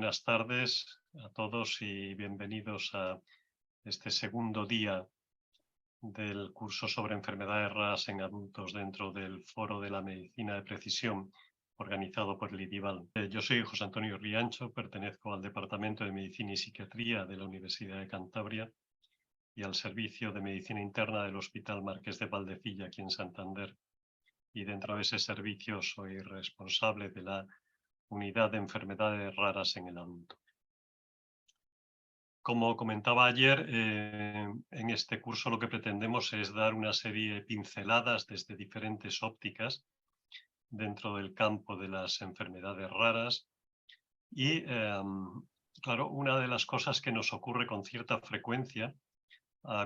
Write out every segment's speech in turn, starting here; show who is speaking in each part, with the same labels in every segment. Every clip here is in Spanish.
Speaker 1: buenas tardes a todos y bienvenidos a este segundo día del curso sobre enfermedades raras en adultos dentro del Foro de la Medicina de Precisión organizado por el IDIVAL. Yo soy José Antonio Riancho, pertenezco al Departamento de Medicina y Psiquiatría de la Universidad de Cantabria y al Servicio de Medicina Interna del Hospital Marqués de Valdecilla, aquí en Santander. Y dentro de ese servicio soy responsable de la Unidad de Enfermedades Raras en el Adulto. Como comentaba ayer, en este curso lo que pretendemos es dar una serie de pinceladas desde diferentes ópticas dentro del campo de las enfermedades raras y, claro, una de las cosas que nos ocurre con cierta frecuencia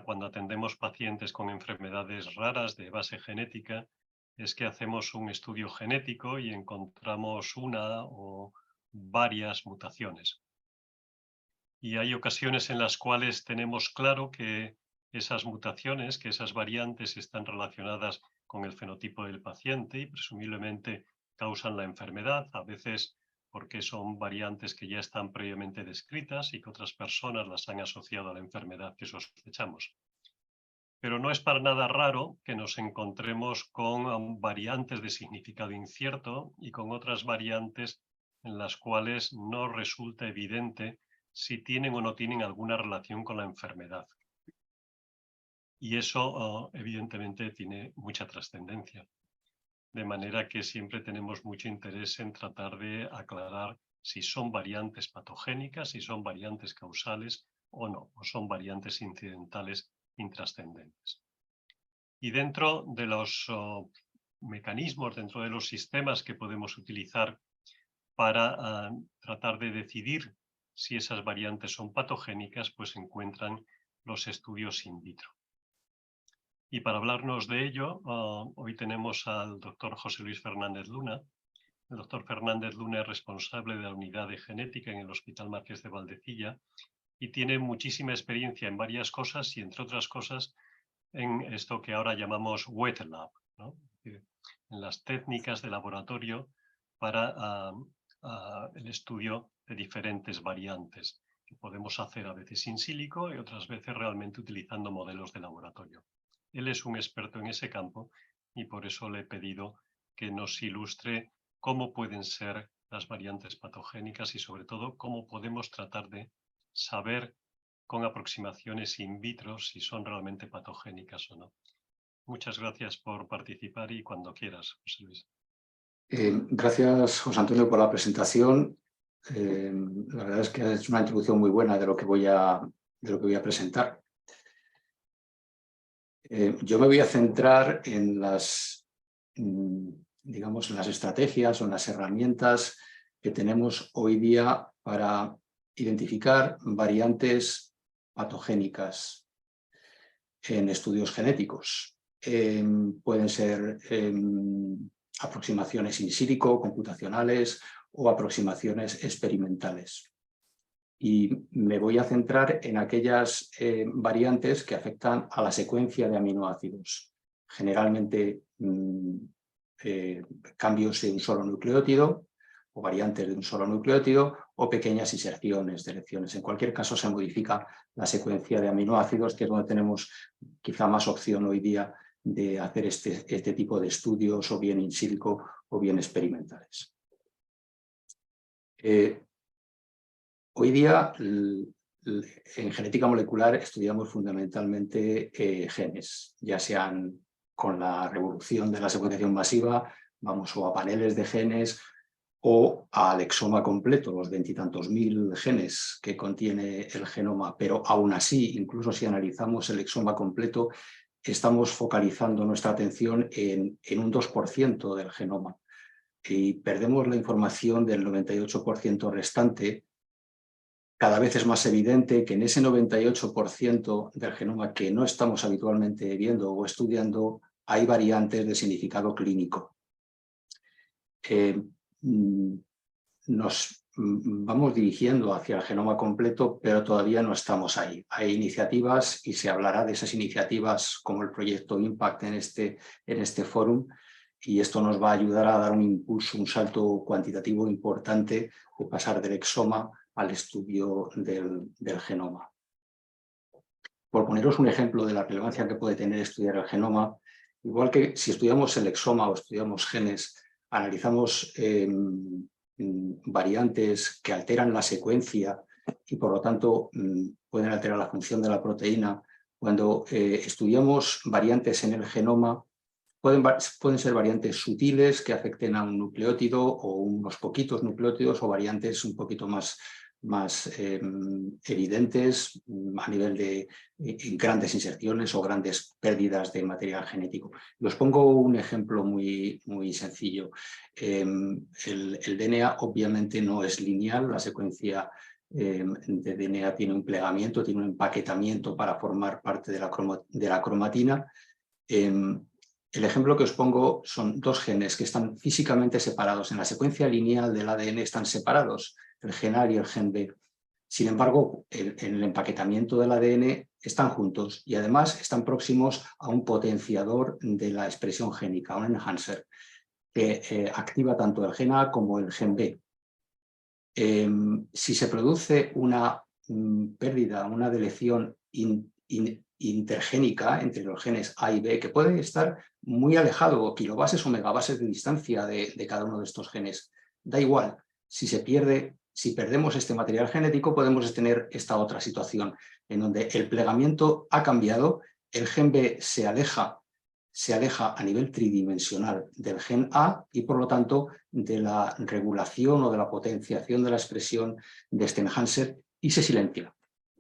Speaker 1: cuando atendemos pacientes con enfermedades raras de base genética es que hacemos un estudio genético y encontramos una o varias mutaciones. Y hay ocasiones en las cuales tenemos claro que esas mutaciones, que esas variantes están relacionadas con el fenotipo del paciente y presumiblemente causan la enfermedad, a veces porque son variantes que ya están previamente descritas y que otras personas las han asociado a la enfermedad que sospechamos. Pero no es para nada raro que nos encontremos con variantes de significado incierto y con otras variantes en las cuales no resulta evidente si tienen o no tienen alguna relación con la enfermedad. Y eso, evidentemente, tiene mucha trascendencia. De manera que siempre tenemos mucho interés en tratar de aclarar si son variantes patogénicas, si son variantes causales o no, o son variantes incidentales intrascendentes. Y dentro de los mecanismos, dentro de los sistemas que podemos utilizar para tratar de decidir si esas variantes son patogénicas, pues se encuentran los estudios in vitro. Y para hablarnos de ello, hoy tenemos al doctor José Luis Fernández Luna. El doctor Fernández Luna es responsable de la unidad de genética en el Hospital Marqués de Valdecilla y tiene muchísima experiencia en varias cosas y, entre otras cosas, en esto que ahora llamamos wet lab, ¿no? En las técnicas de laboratorio para el estudio de diferentes variantes que podemos hacer a veces in silico y otras veces realmente utilizando modelos de laboratorio. Él es un experto en ese campo y por eso le he pedido que nos ilustre cómo pueden ser las variantes patogénicas y sobre todo cómo podemos tratar de saber con aproximaciones in vitro si son realmente patogénicas o no. Muchas gracias por participar y cuando quieras, José Luis.
Speaker 2: Gracias, José Antonio, por la presentación. La verdad es que es una introducción muy buena de lo que voy a presentar. Yo me voy a centrar en las, digamos, en las estrategias o en las herramientas que tenemos hoy día para identificar variantes patogénicas en estudios genéticos. Pueden ser aproximaciones in silico, computacionales o aproximaciones experimentales. Y me voy a centrar en aquellas variantes que afectan a la secuencia de aminoácidos. Generalmente cambios de un solo nucleótido o variantes de un solo nucleótido o pequeñas inserciones, deleciones. En cualquier caso se modifica la secuencia de aminoácidos, que es donde tenemos quizá más opción hoy día de hacer este tipo de estudios o bien in silico o bien experimentales. Hoy día en genética molecular estudiamos fundamentalmente genes, ya sean con la revolución de la secuenciación masiva, vamos o a paneles de genes o al exoma completo, los 20 y tantos mil genes que contiene el genoma, pero aún así, incluso si analizamos el exoma completo, estamos focalizando nuestra atención en un 2% del genoma y perdemos la información del 98% restante. Cada vez es más evidente que en ese 98% del genoma que no estamos habitualmente viendo o estudiando hay variantes de significado clínico. Nos vamos dirigiendo hacia el genoma completo, pero todavía no estamos ahí. Hay iniciativas y se hablará de esas iniciativas como el proyecto IMPACT en este fórum, y esto nos va a ayudar a dar un impulso, un salto cuantitativo importante de pasar del exoma al estudio del genoma. Por poneros un ejemplo de la relevancia que puede tener estudiar el genoma, igual que si estudiamos el exoma o estudiamos genes, analizamos variantes que alteran la secuencia y por lo tanto pueden alterar la función de la proteína. Cuando estudiamos variantes en el genoma, pueden ser variantes sutiles que afecten a un nucleótido o unos poquitos nucleótidos, o variantes un poquito más evidentes a nivel de grandes inserciones o grandes pérdidas de material genético. Os pongo un ejemplo muy sencillo. El DNA obviamente no es lineal, la secuencia de DNA tiene un plegamiento, tiene un empaquetamiento para formar parte de la cromatina. El ejemplo que os pongo son dos genes que están físicamente separados. En la secuencia lineal del ADN están separados, el gen A y el gen B. Sin embargo, en el empaquetamiento del ADN están juntos y además están próximos a un potenciador de la expresión génica, un enhancer, que activa tanto el gen A como el gen B. Si se produce una pérdida, una deleción intergénica entre los genes A y B, que puede estar muy alejado, kilobases o megabases de distancia de cada uno de estos genes. Da igual, si perdemos este material genético, podemos tener esta otra situación, en donde el plegamiento ha cambiado, el gen B se aleja a nivel tridimensional del gen A y por lo tanto de la regulación o de la potenciación de la expresión de este enhancer y se silencia.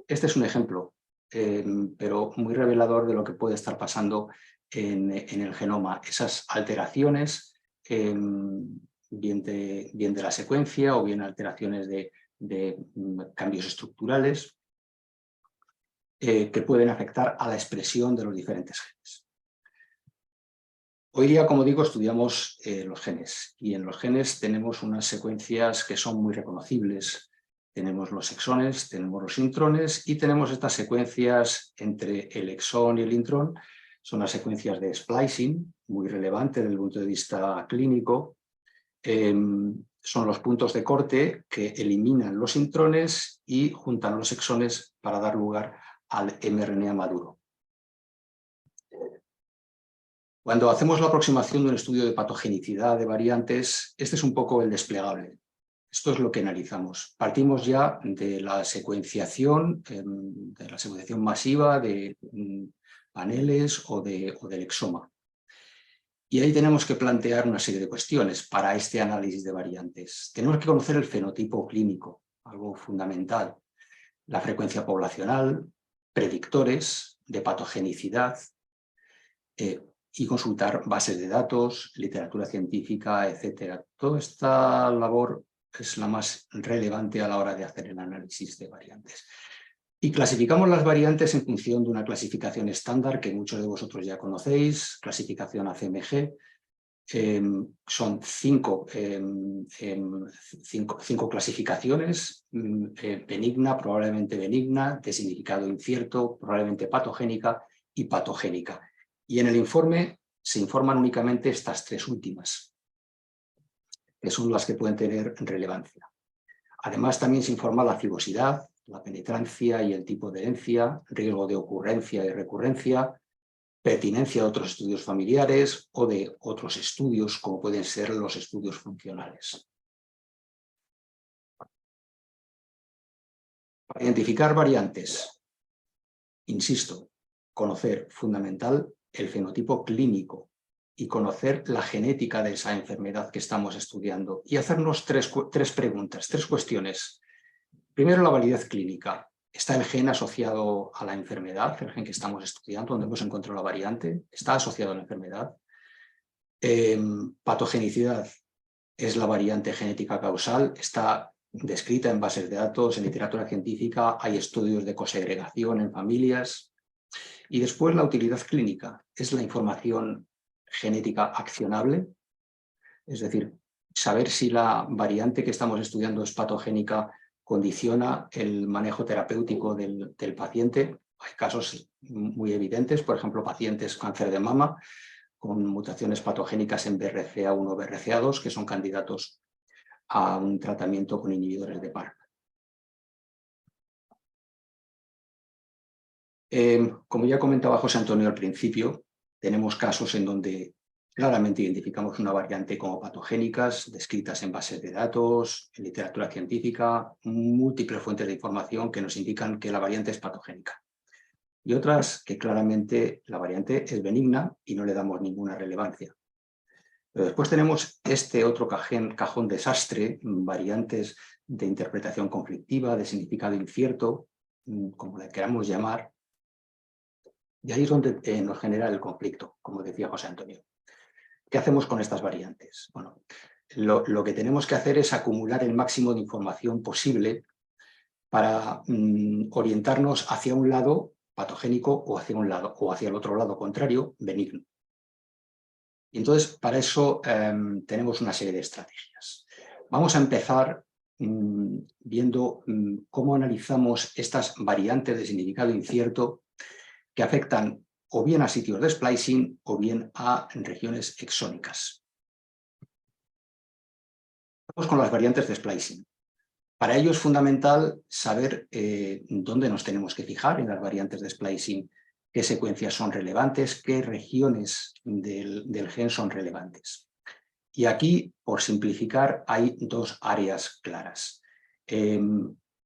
Speaker 2: Este es un ejemplo, pero muy revelador de lo que puede estar pasando en el genoma. Esas alteraciones, bien de la secuencia o bien alteraciones de cambios estructurales, que pueden afectar a la expresión de los diferentes genes. Hoy día, como digo, estudiamos los genes y en los genes tenemos unas secuencias que son muy reconocibles. Tenemos los exones, tenemos los intrones y tenemos estas secuencias entre el exón y el intrón. Son las secuencias de splicing, muy relevante desde el punto de vista clínico. Son los puntos de corte que eliminan los intrones y juntan los exones para dar lugar al mRNA maduro. Cuando hacemos la aproximación de un estudio de patogenicidad de variantes, este es un poco el desplegable. Esto es lo que analizamos. Partimos ya de la secuenciación masiva de paneles o del exoma. Y ahí tenemos que plantear una serie de cuestiones para este análisis de variantes. Tenemos que conocer el fenotipo clínico, algo fundamental, la frecuencia poblacional, predictores de patogenicidad, y consultar bases de datos, literatura científica, etc. Toda esta labor es la más relevante a la hora de hacer el análisis de variantes. Y clasificamos las variantes en función de una clasificación estándar que muchos de vosotros ya conocéis, clasificación ACMG. Son cinco clasificaciones: benigna, probablemente benigna, de significado incierto, probablemente patogénica y patogénica. Y en el informe se informan únicamente estas tres últimas, que son las que pueden tener relevancia. Además, también se informa la cigosidad, la penetrancia y el tipo de herencia, riesgo de ocurrencia y recurrencia, pertinencia de otros estudios familiares o de otros estudios, como pueden ser los estudios funcionales. Para identificar variantes, insisto, conocer fundamental el fenotipo clínico y conocer la genética de esa enfermedad que estamos estudiando y hacernos tres preguntas, tres cuestiones. Primero, la validez clínica. ¿Está el gen asociado a la enfermedad, el gen que estamos estudiando, donde hemos encontrado la variante? ¿Está asociado a la enfermedad? Patogenicidad. ¿Es la variante genética causal? ¿Está descrita en bases de datos, en literatura científica? ¿Hay estudios de cosegregación en familias? Y después, la utilidad clínica. ¿Es la información genética accionable? Es decir, saber si la variante que estamos estudiando es patogénica condiciona el manejo terapéutico del paciente. Hay casos muy evidentes, por ejemplo, pacientes con cáncer de mama con mutaciones patogénicas en BRCA1 o BRCA2 que son candidatos a un tratamiento con inhibidores de PARP. Como ya comentaba José Antonio al principio, tenemos casos en donde claramente identificamos una variante como patogénicas, descritas en bases de datos, en literatura científica, múltiples fuentes de información que nos indican que la variante es patogénica. Y otras que claramente la variante es benigna y no le damos ninguna relevancia. Pero después tenemos este otro cajón desastre, variantes de interpretación conflictiva, de significado incierto, como le queramos llamar, y ahí es donde nos genera el conflicto, como decía José Antonio. ¿Qué hacemos con estas variantes? Bueno, lo que tenemos que hacer es acumular el máximo de información posible para orientarnos hacia un lado patogénico o hacia un lado o hacia el otro lado contrario, benigno. Y entonces, para eso tenemos una serie de estrategias. Vamos a empezar viendo cómo analizamos estas variantes de significado incierto que afectan o bien a sitios de splicing o bien a regiones exónicas. Vamos con las variantes de splicing. Para ello es fundamental saber dónde nos tenemos que fijar en las variantes de splicing, qué secuencias son relevantes, qué regiones del gen son relevantes. Y aquí, por simplificar, hay dos áreas claras.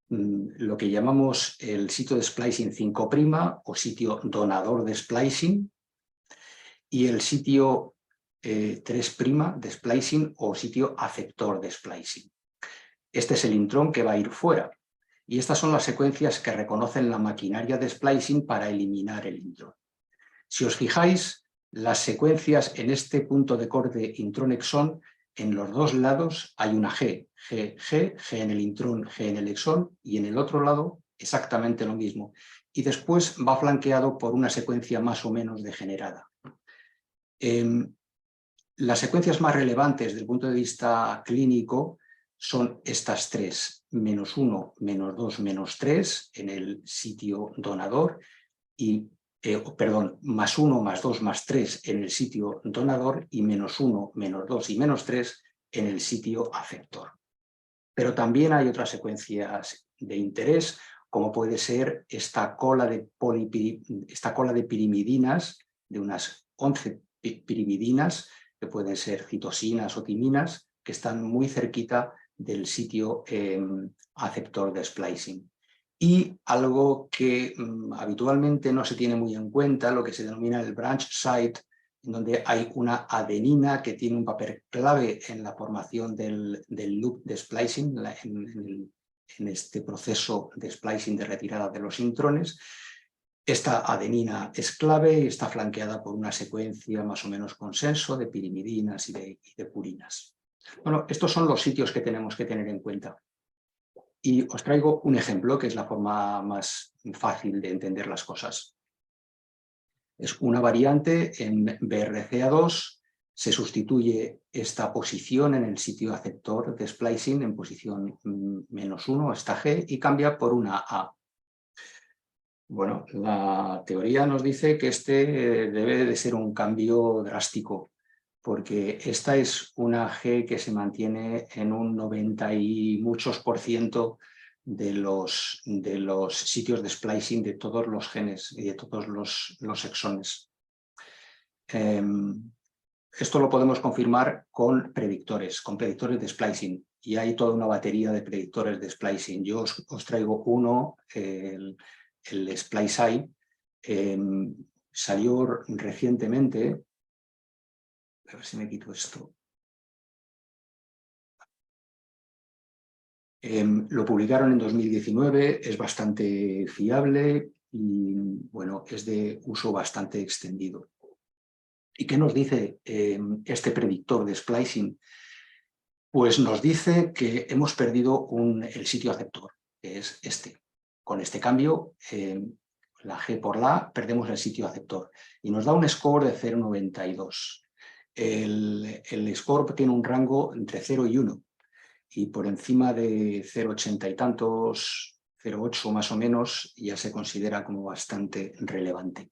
Speaker 2: Lo que llamamos el sitio de splicing 5' o sitio donador de splicing y el sitio 3' de splicing o sitio aceptor de splicing. Este es el intrón que va a ir fuera y estas son las secuencias que reconocen la maquinaria de splicing para eliminar el intrón. Si os fijáis, las secuencias en este punto de corte intrón-exón, en los dos lados hay una G en el intrón, G en el exón, y en el otro lado exactamente lo mismo. Y después va flanqueado por una secuencia más o menos degenerada. Las secuencias más relevantes desde el punto de vista clínico son estas tres, -1, -2, -3 en el sitio donador y +1, +2, +3 en el sitio donador y -1, -2 y -3 en el sitio aceptor. Pero también hay otras secuencias de interés, como puede ser esta cola de pirimidinas, de unas 11 pirimidinas, que pueden ser citosinas o timinas, que están muy cerquita del sitio aceptor de splicing. Y algo que habitualmente no se tiene muy en cuenta, lo que se denomina el branch site, en donde hay una adenina que tiene un papel clave en la formación del loop de splicing, en este proceso de splicing de retirada de los intrones. Esta adenina es clave y está flanqueada por una secuencia más o menos consenso de pirimidinas y de purinas. Bueno, estos son los sitios que tenemos que tener en cuenta. Y os traigo un ejemplo que es la forma más fácil de entender las cosas. Es una variante en BRCA2, se sustituye esta posición en el sitio aceptor de splicing en posición -1, esta G, y cambia por una A. Bueno, la teoría nos dice que este debe de ser un cambio drástico, porque esta es una G que se mantiene en un 90 y muchos % de los sitios de splicing de todos los genes y de todos los exones. Esto lo podemos confirmar con predictores de splicing, y hay toda una batería de predictores de splicing. Yo os traigo uno, el SpliceEye, salió recientemente, a ver si me quito esto. Lo publicaron en 2019, es bastante fiable y bueno, es de uso bastante extendido. ¿Y qué nos dice este predictor de splicing? Pues nos dice que hemos perdido el sitio aceptor, que es este. Con este cambio, la G por la A, perdemos el sitio aceptor y nos da un score de 0,92. El score tiene un rango entre 0 y 1 y por encima de 0,80 y tantos, 0,8 más o menos, ya se considera como bastante relevante.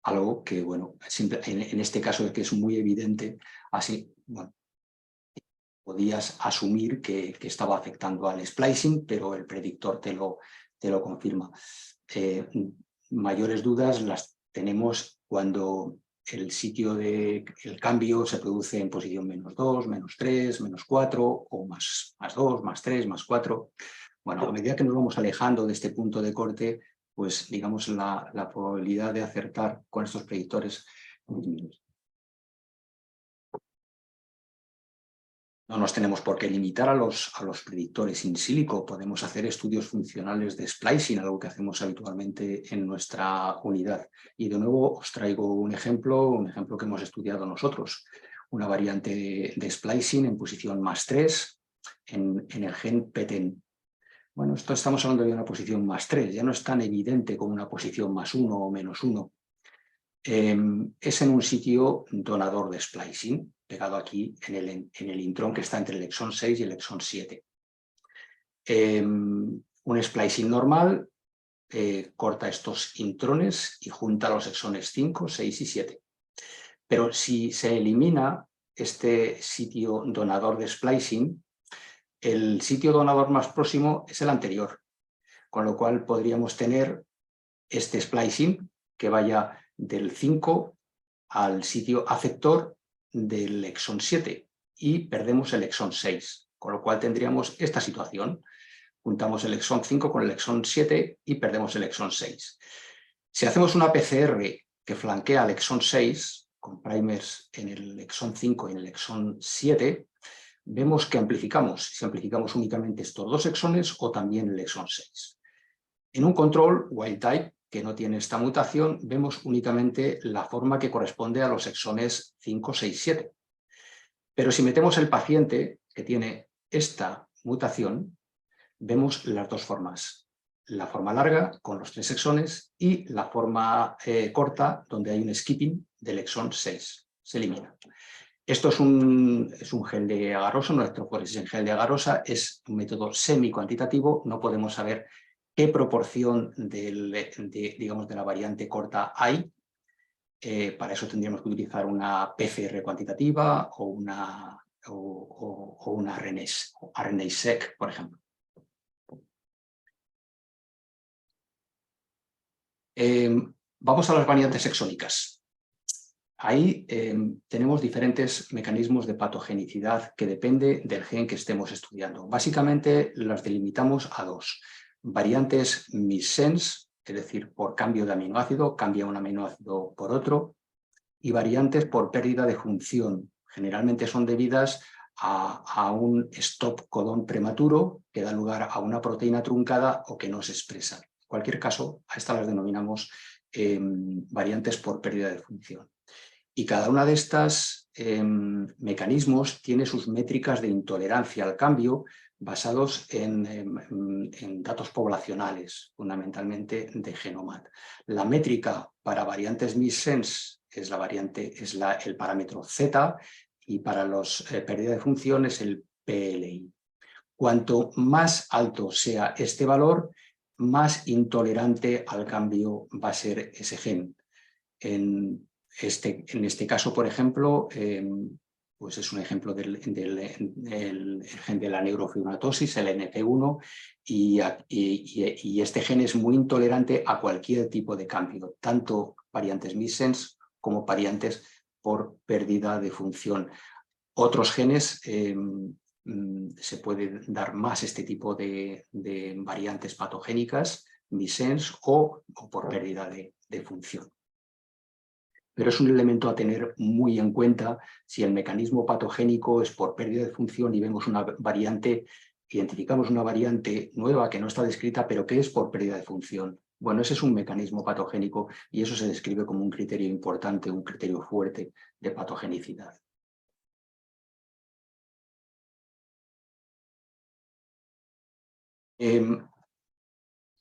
Speaker 2: Algo que, bueno, en este caso es que es muy evidente, así, bueno, podías asumir que estaba afectando al splicing, pero el predictor te lo te lo confirma. Mayores dudas las tenemos cuando el sitio del cambio se produce en posición -2, -3, -4 o +2, +3, +4. Bueno, a medida que nos vamos alejando de este punto de corte, pues digamos la probabilidad de acertar con estos predictores disminuye. No nos tenemos por qué limitar a los predictores in silico. Podemos hacer estudios funcionales de splicing, algo que hacemos habitualmente en nuestra unidad. Y de nuevo os traigo un ejemplo que hemos estudiado nosotros. Una variante de splicing en posición +3 en el gen PTEN. Bueno, esto estamos hablando de una posición +3, ya no es tan evidente como una posición +1 o -1. Es en un sitio donador de splicing, pegado aquí en el intrón que está entre el exón 6 y el exón 7. Un splicing normal corta estos intrones y junta los exones 5, 6 y 7. Pero si se elimina este sitio donador de splicing, el sitio donador más próximo es el anterior, con lo cual podríamos tener este splicing que vaya del 5 al sitio afector del exón 7 y perdemos el exón 6, con lo cual tendríamos esta situación. Juntamos el exón 5 con el exón 7 y perdemos el exón 6. Si hacemos una PCR que flanquea el exón 6, con primers en el exón 5 y en el exón 7, vemos que amplificamos, si amplificamos únicamente estos dos exones o también el exón 6. En un control wild type, que no tiene esta mutación, vemos únicamente la forma que corresponde a los exones 5, 6, 7. Pero si metemos el paciente que tiene esta mutación, vemos las dos formas. La forma larga, con los 3 exones, y la forma corta, donde hay un skipping del exón 6. Se elimina. Esto es un gel de agarosa, una electroforesis en gel de agarosa, es un método semi-cuantitativo, no podemos saber qué proporción digamos, de la variante corta hay. Para eso tendríamos que utilizar una PCR cuantitativa o una RNA-seq, por ejemplo. Vamos a las variantes exónicas. Ahí tenemos diferentes mecanismos de patogenicidad que depende del gen que estemos estudiando. Básicamente las delimitamos a dos. Variantes missense, es decir, por cambio de aminoácido, cambia un aminoácido por otro, y variantes por pérdida de función. Generalmente son debidas a un stop codón prematuro que da lugar a una proteína truncada o que no se expresa. En cualquier caso, a estas las denominamos variantes por pérdida de función. Y cada una de estas mecanismos tiene sus métricas de intolerancia al cambio basados en datos poblacionales, fundamentalmente de Genomat. La métrica para variantes missense es el parámetro Z, y para los pérdida de función es el PLI. Cuanto más alto sea este valor, más intolerante al cambio va a ser ese gen. En este caso, por ejemplo, pues es un ejemplo del gen de la neurofibromatosis, el NF1, y este gen es muy intolerante a cualquier tipo de cambio, tanto variantes missense como variantes por pérdida de función. Otros genes se puede dar más este tipo de variantes patogénicas, missense o por pérdida de función. Pero es un elemento a tener muy en cuenta si el mecanismo patogénico es por pérdida de función y vemos una variante, identificamos una variante nueva que no está descrita, pero que es por pérdida de función. Bueno, ese es un mecanismo patogénico y eso se describe como un criterio importante, un criterio fuerte de patogenicidad.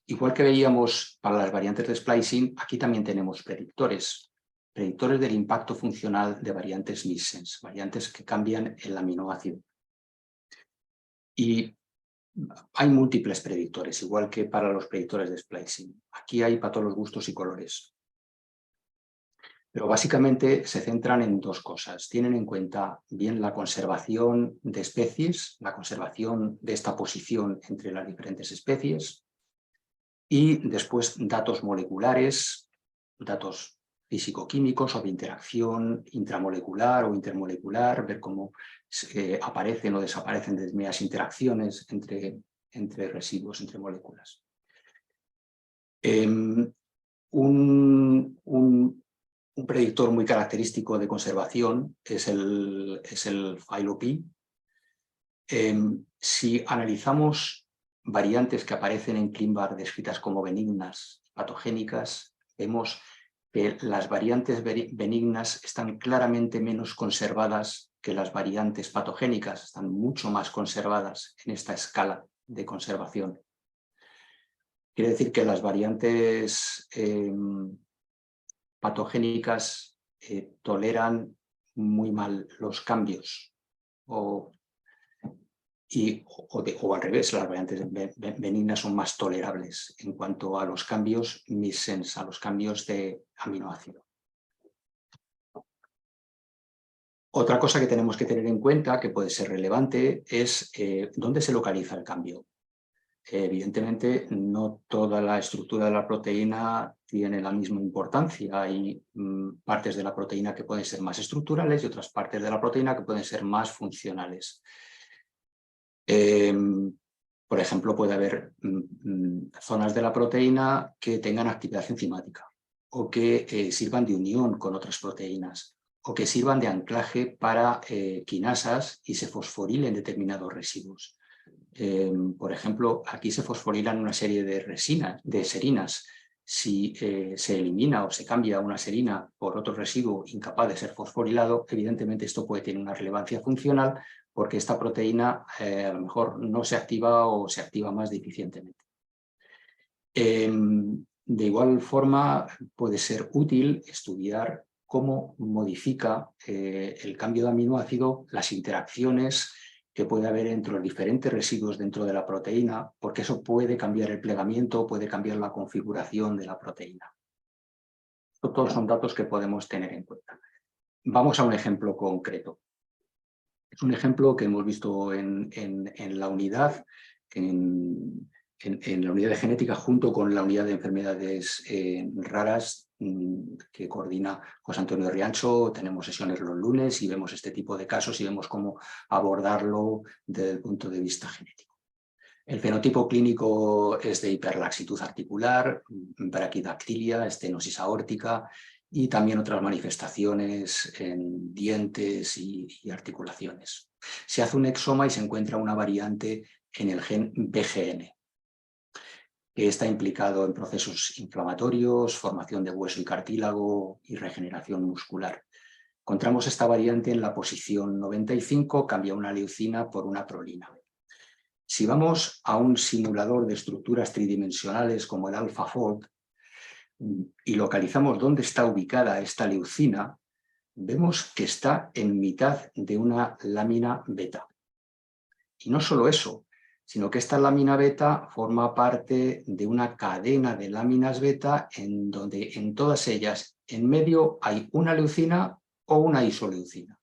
Speaker 2: Igual que veíamos para las variantes de splicing, aquí también tenemos predictores del impacto funcional de variantes missense, variantes que cambian el aminoácido. Y hay múltiples predictores, igual que para los predictores de splicing. Aquí hay para todos los gustos y colores. Pero básicamente se centran en dos cosas. Tienen en cuenta bien la conservación de especies, la conservación de esta posición entre las diferentes especies, Y después datos moleculares, datos físico-químicos o de interacción intramolecular o intermolecular, ver cómo aparecen o desaparecen determinadas interacciones entre residuos, entre moléculas. Un predictor muy característico de conservación es el phylo-P. Si analizamos variantes que aparecen en ClinVar descritas como benignas, patogénicas, vemos que las variantes benignas están claramente menos conservadas que las variantes patogénicas, están mucho más conservadas en esta escala de conservación. Quiere decir que las variantes patogénicas toleran muy mal los cambios o al revés, las variantes benignas son más tolerables en cuanto a los cambios missense, a los cambios de aminoácido. Otra cosa que tenemos que tener en cuenta, que puede ser relevante, es dónde se localiza el cambio. Evidentemente, no toda la estructura de la proteína tiene la misma importancia. Hay partes de la proteína que pueden ser más estructurales y otras partes de la proteína que pueden ser más funcionales. Por ejemplo, puede haber zonas de la proteína que tengan actividad enzimática o que sirvan de unión con otras proteínas o que sirvan de anclaje para quinasas y se fosforilen determinados residuos. Por ejemplo, aquí se fosforilan una serie de serinas. Si se elimina o se cambia una serina por otro residuo incapaz de ser fosforilado, evidentemente esto puede tener una relevancia funcional porque esta proteína a lo mejor no se activa o se activa más deficientemente. De igual forma, puede ser útil estudiar cómo modifica el cambio de aminoácido las interacciones que puede haber entre los diferentes residuos dentro de la proteína, porque eso puede cambiar el plegamiento, puede cambiar la configuración de la proteína. Estos todos son datos que podemos tener en cuenta. Vamos a un ejemplo concreto. Es un ejemplo que hemos visto en la unidad, en la unidad de genética junto con la unidad de enfermedades raras que coordina José Antonio Riancho. Tenemos sesiones los lunes y vemos este tipo de casos y vemos cómo abordarlo desde el punto de vista genético. El fenotipo clínico es de hiperlaxitud articular, braquidactilia, estenosis aórtica y también otras manifestaciones en dientes y articulaciones. Se hace un exoma y se encuentra una variante en el gen BGN, que está implicado en procesos inflamatorios, formación de hueso y cartílago y regeneración muscular. Encontramos esta variante en la posición 95, cambia una leucina por una prolina. Si vamos a un simulador de estructuras tridimensionales como el AlphaFold y localizamos dónde está ubicada esta leucina, vemos que está en mitad de una lámina beta. Y no solo eso, sino que esta lámina beta forma parte de una cadena de láminas beta en donde en todas ellas en medio hay una leucina o una isoleucina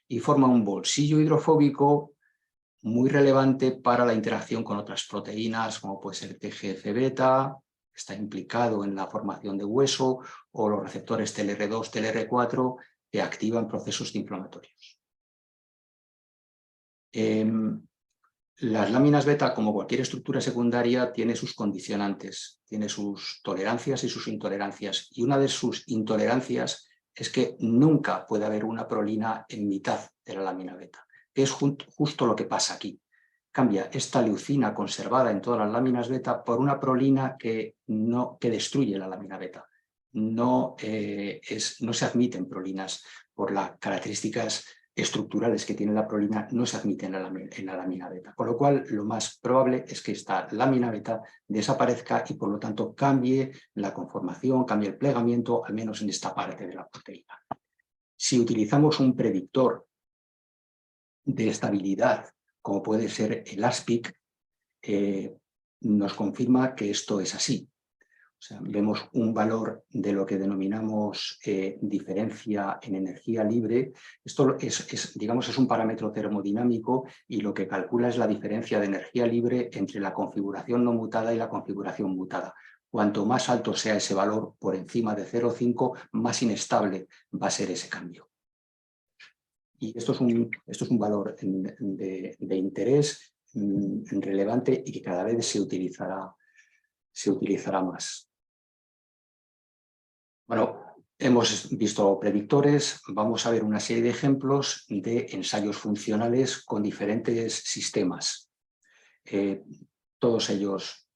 Speaker 2: y forma un bolsillo hidrofóbico muy relevante para la interacción con otras proteínas, como puede ser TGF-beta, que está implicado en la formación de hueso, o los receptores TLR2, TLR4, que activan procesos inflamatorios. Las láminas beta, como cualquier estructura secundaria, tiene sus condicionantes, tiene sus tolerancias y sus intolerancias. Y una de sus intolerancias es que nunca puede haber una prolina en mitad de la lámina beta. Es justo lo que pasa aquí. Cambia esta leucina conservada en todas las láminas beta por una prolina que destruye la lámina beta. No se admiten prolinas por las características estructurales que tiene la prolina, no se admiten en la lámina beta. Con lo cual, lo más probable es que esta lámina beta desaparezca y por lo tanto cambie la conformación, cambie el plegamiento, al menos en esta parte de la proteína. Si utilizamos un predictor de estabilidad, como puede ser el ASPIC, nos confirma que esto es así. O sea, vemos un valor de lo que denominamos diferencia en energía libre. Esto digamos, es un parámetro termodinámico y lo que calcula es la diferencia de energía libre entre la configuración no mutada y la configuración mutada. Cuanto más alto sea ese valor por encima de 0,5, más inestable va a ser ese cambio. Y esto es un valor de interés relevante y que cada vez se utilizará más. Bueno, hemos visto predictores, vamos a ver una serie de ejemplos de ensayos funcionales con diferentes sistemas. Todos ellos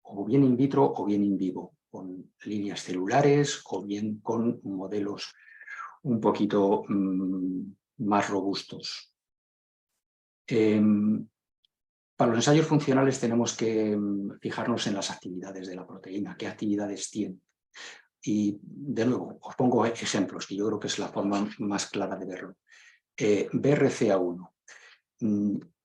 Speaker 2: o bien in vitro o bien in vivo, con líneas celulares o bien con modelos un poquito más robustos. Para los ensayos funcionales tenemos que fijarnos en las actividades de la proteína, qué actividades tiene. Y de nuevo, os pongo ejemplos, que yo creo que es la forma más clara de verlo. BRCA1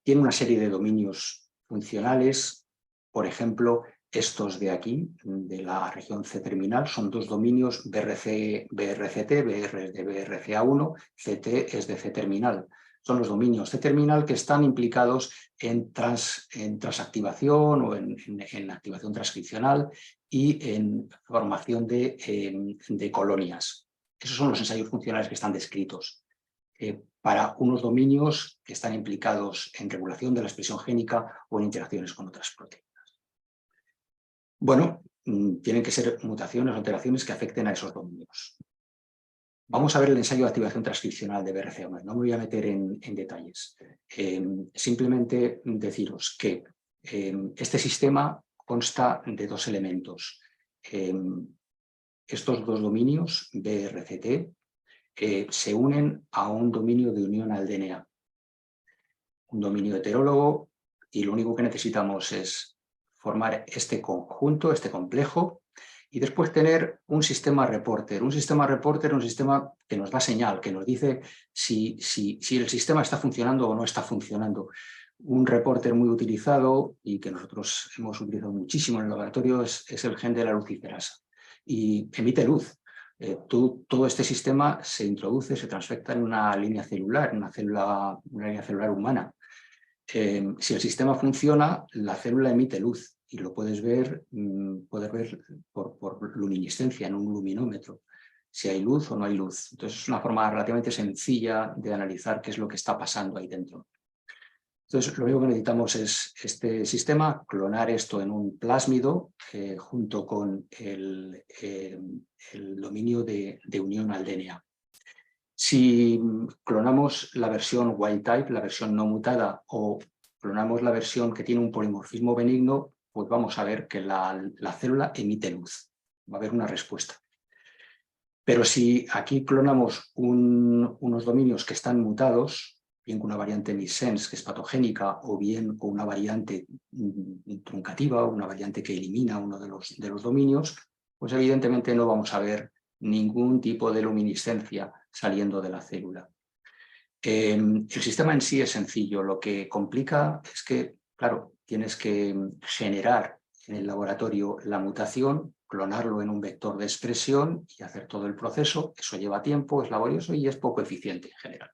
Speaker 2: tiene una serie de dominios funcionales, por ejemplo, estos de aquí, de la región C-terminal, son dos dominios, BRCT, BR es de BRCA1, CT es de C-terminal. Son los dominios C-terminal que están implicados en transactivación o en activación transcripcional y en formación de colonias. Esos son los ensayos funcionales que están descritos para unos dominios que están implicados en regulación de la expresión génica o en interacciones con otras proteínas. Bueno, tienen que ser mutaciones o alteraciones que afecten a esos dominios. Vamos a ver el ensayo de activación transcripcional de BRCA1. No me voy a meter en detalles. Simplemente deciros que este sistema consta de dos elementos. Estos dos dominios, BRCT, se unen a un dominio de unión al DNA. Un dominio heterólogo, y lo único que necesitamos es formar este conjunto, este complejo, y después tener un sistema reporter. Un sistema reporter es un sistema que nos da señal, que nos dice si el sistema está funcionando o no está funcionando. Un reporter muy utilizado y que nosotros hemos utilizado muchísimo en el laboratorio es el gen de la luciferasa. Y emite luz. Todo este sistema se introduce, se transfecta en una línea celular, una línea celular humana. Si el sistema funciona, la célula emite luz y lo puedes ver por luminiscencia en un luminómetro, si hay luz o no hay luz. Entonces es una forma relativamente sencilla de analizar qué es lo que está pasando ahí dentro. Entonces lo único que necesitamos es este sistema, clonar esto en un plásmido junto con el dominio de unión al DNA. Si clonamos la versión wild type, la versión no mutada, o clonamos la versión que tiene un polimorfismo benigno, pues vamos a ver que la célula emite luz. Va a haber una respuesta. Pero si aquí clonamos unos dominios que están mutados, bien con una variante missense que es patogénica, o bien con una variante truncativa, una variante que elimina uno de los dominios, pues evidentemente no vamos a ver ningún tipo de luminiscencia saliendo de la célula. El sistema en sí es sencillo, lo que complica es que, claro, tienes que generar en el laboratorio la mutación, clonarlo en un vector de expresión y hacer todo el proceso. Eso lleva tiempo, es laborioso y es poco eficiente en general.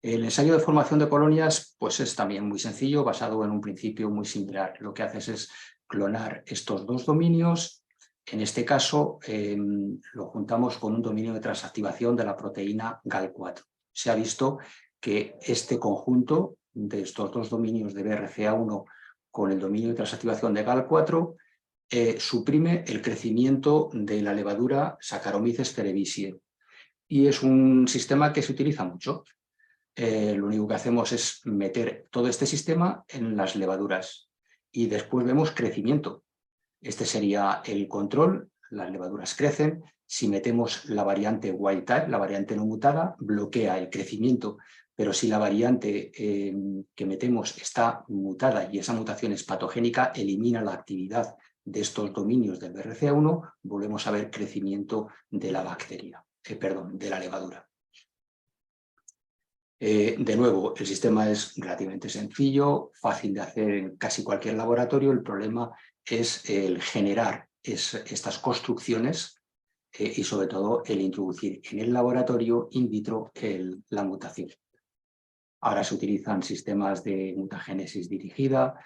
Speaker 2: El ensayo de formación de colonias pues es también muy sencillo, basado en un principio muy similar. Lo que haces es clonar estos dos dominios. En este caso lo juntamos con un dominio de transactivación de la proteína GAL4. Se ha visto que este conjunto de estos dos dominios de BRCA1 con el dominio de transactivación de GAL4 suprime el crecimiento de la levadura Saccharomyces cerevisiae. Y es un sistema que se utiliza mucho. Lo único que hacemos es meter todo este sistema en las levaduras y después vemos crecimiento. Este sería el control, las levaduras crecen. Si metemos la variante wild type, la variante no mutada, bloquea el crecimiento, pero si la variante que metemos está mutada y esa mutación es patogénica, elimina la actividad de estos dominios del BRCA1, volvemos a ver crecimiento de la bacteria, de la levadura. De nuevo, el sistema es relativamente sencillo, fácil de hacer en casi cualquier laboratorio. El problema es el generar estas construcciones y sobre todo el introducir en el laboratorio in vitro la mutación. Ahora se utilizan sistemas de mutagénesis dirigida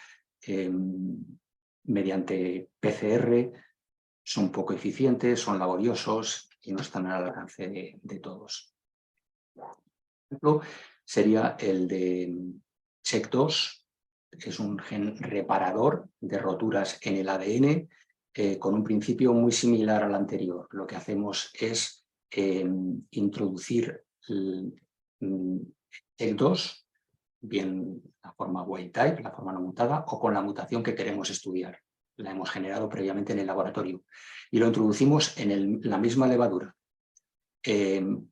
Speaker 2: mediante PCR, son poco eficientes, son laboriosos y no están al alcance de todos. Un ejemplo sería el de CHEK2, que es un gen reparador de roturas en el ADN con un principio muy similar al anterior. Lo que hacemos es introducir CHEK2, bien la forma wild type, la forma no mutada, o con la mutación que queremos estudiar. La hemos generado previamente en el laboratorio y lo introducimos en la misma levadura.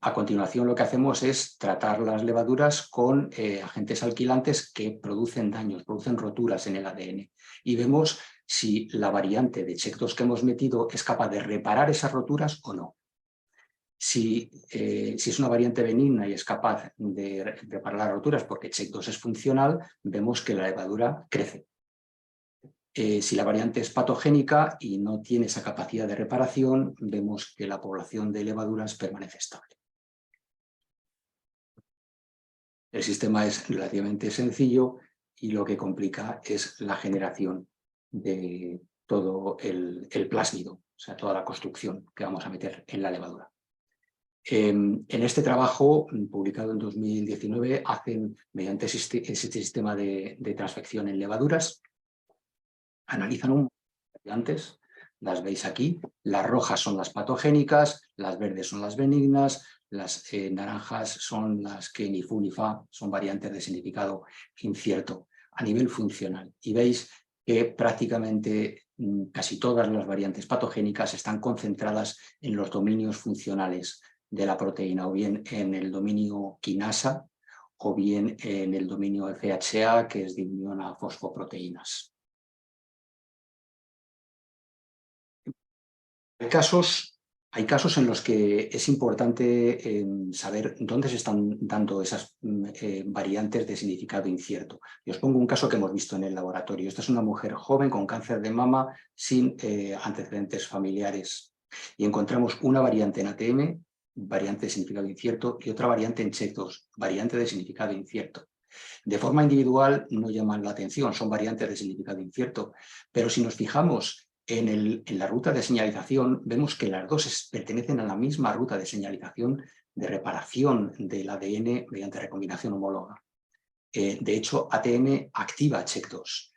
Speaker 2: A continuación lo que hacemos es tratar las levaduras con agentes alquilantes que producen daños, producen roturas en el ADN y vemos si la variante de CHEK2 que hemos metido es capaz de reparar esas roturas o no. Si es una variante benigna y es capaz de reparar las roturas porque CHEK2 es funcional, vemos que la levadura crece. Si la variante es patogénica y no tiene esa capacidad de reparación, vemos que la población de levaduras permanece estable. El sistema es relativamente sencillo y lo que complica es la generación de todo el plásmido, o sea, toda la construcción que vamos a meter en la levadura. En este trabajo, publicado en 2019, hacen, mediante este sistema de transfección en levaduras, analizan un variantes, las veis aquí, las rojas son las patogénicas, las verdes son las benignas, las naranjas son las que ni fu ni fa, son variantes de significado incierto a nivel funcional. Y veis que prácticamente casi todas las variantes patogénicas están concentradas en los dominios funcionales de la proteína, o bien en el dominio quinasa, o bien en el dominio FHA, que es de unión a fosfoproteínas. Hay casos en los que es importante saber dónde se están dando esas variantes de significado incierto. Y os pongo un caso que hemos visto en el laboratorio. Esta es una mujer joven con cáncer de mama sin antecedentes familiares. Y encontramos una variante en ATM, variante de significado incierto, y otra variante en CHEK2, variante de significado incierto. De forma individual no llaman la atención, son variantes de significado incierto, pero si nos fijamos en la ruta de señalización, vemos que las dos pertenecen a la misma ruta de señalización de reparación del ADN mediante recombinación homóloga. De hecho, ATM activa CHEK2.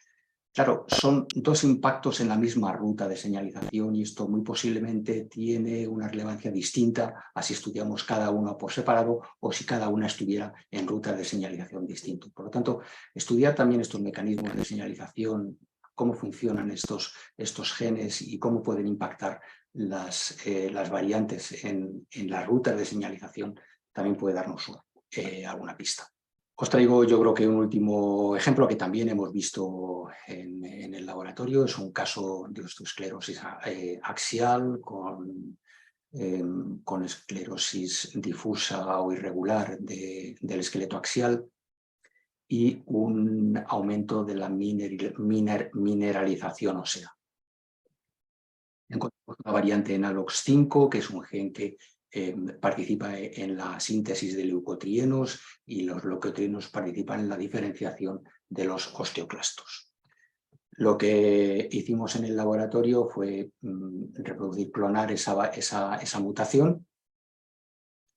Speaker 2: Claro, son dos impactos en la misma ruta de señalización y esto muy posiblemente tiene una relevancia distinta a si estudiamos cada uno por separado o si cada una estuviera en rutas de señalización distintas. Por lo tanto, estudiar también estos mecanismos de señalización, cómo funcionan estos genes y cómo pueden impactar las variantes en las rutas de señalización, también puede darnos alguna pista. Os traigo, yo creo que un último ejemplo que también hemos visto en el laboratorio. Es un caso de osteoesclerosis axial con esclerosis difusa o irregular del esqueleto axial y un aumento de la mineralización ósea. Encontramos una variante en ALOX5, que es un gen que participa en la síntesis de leucotrienos y los leucotrienos participan en la diferenciación de los osteoclastos. Lo que hicimos en el laboratorio fue reproducir, clonar esa mutación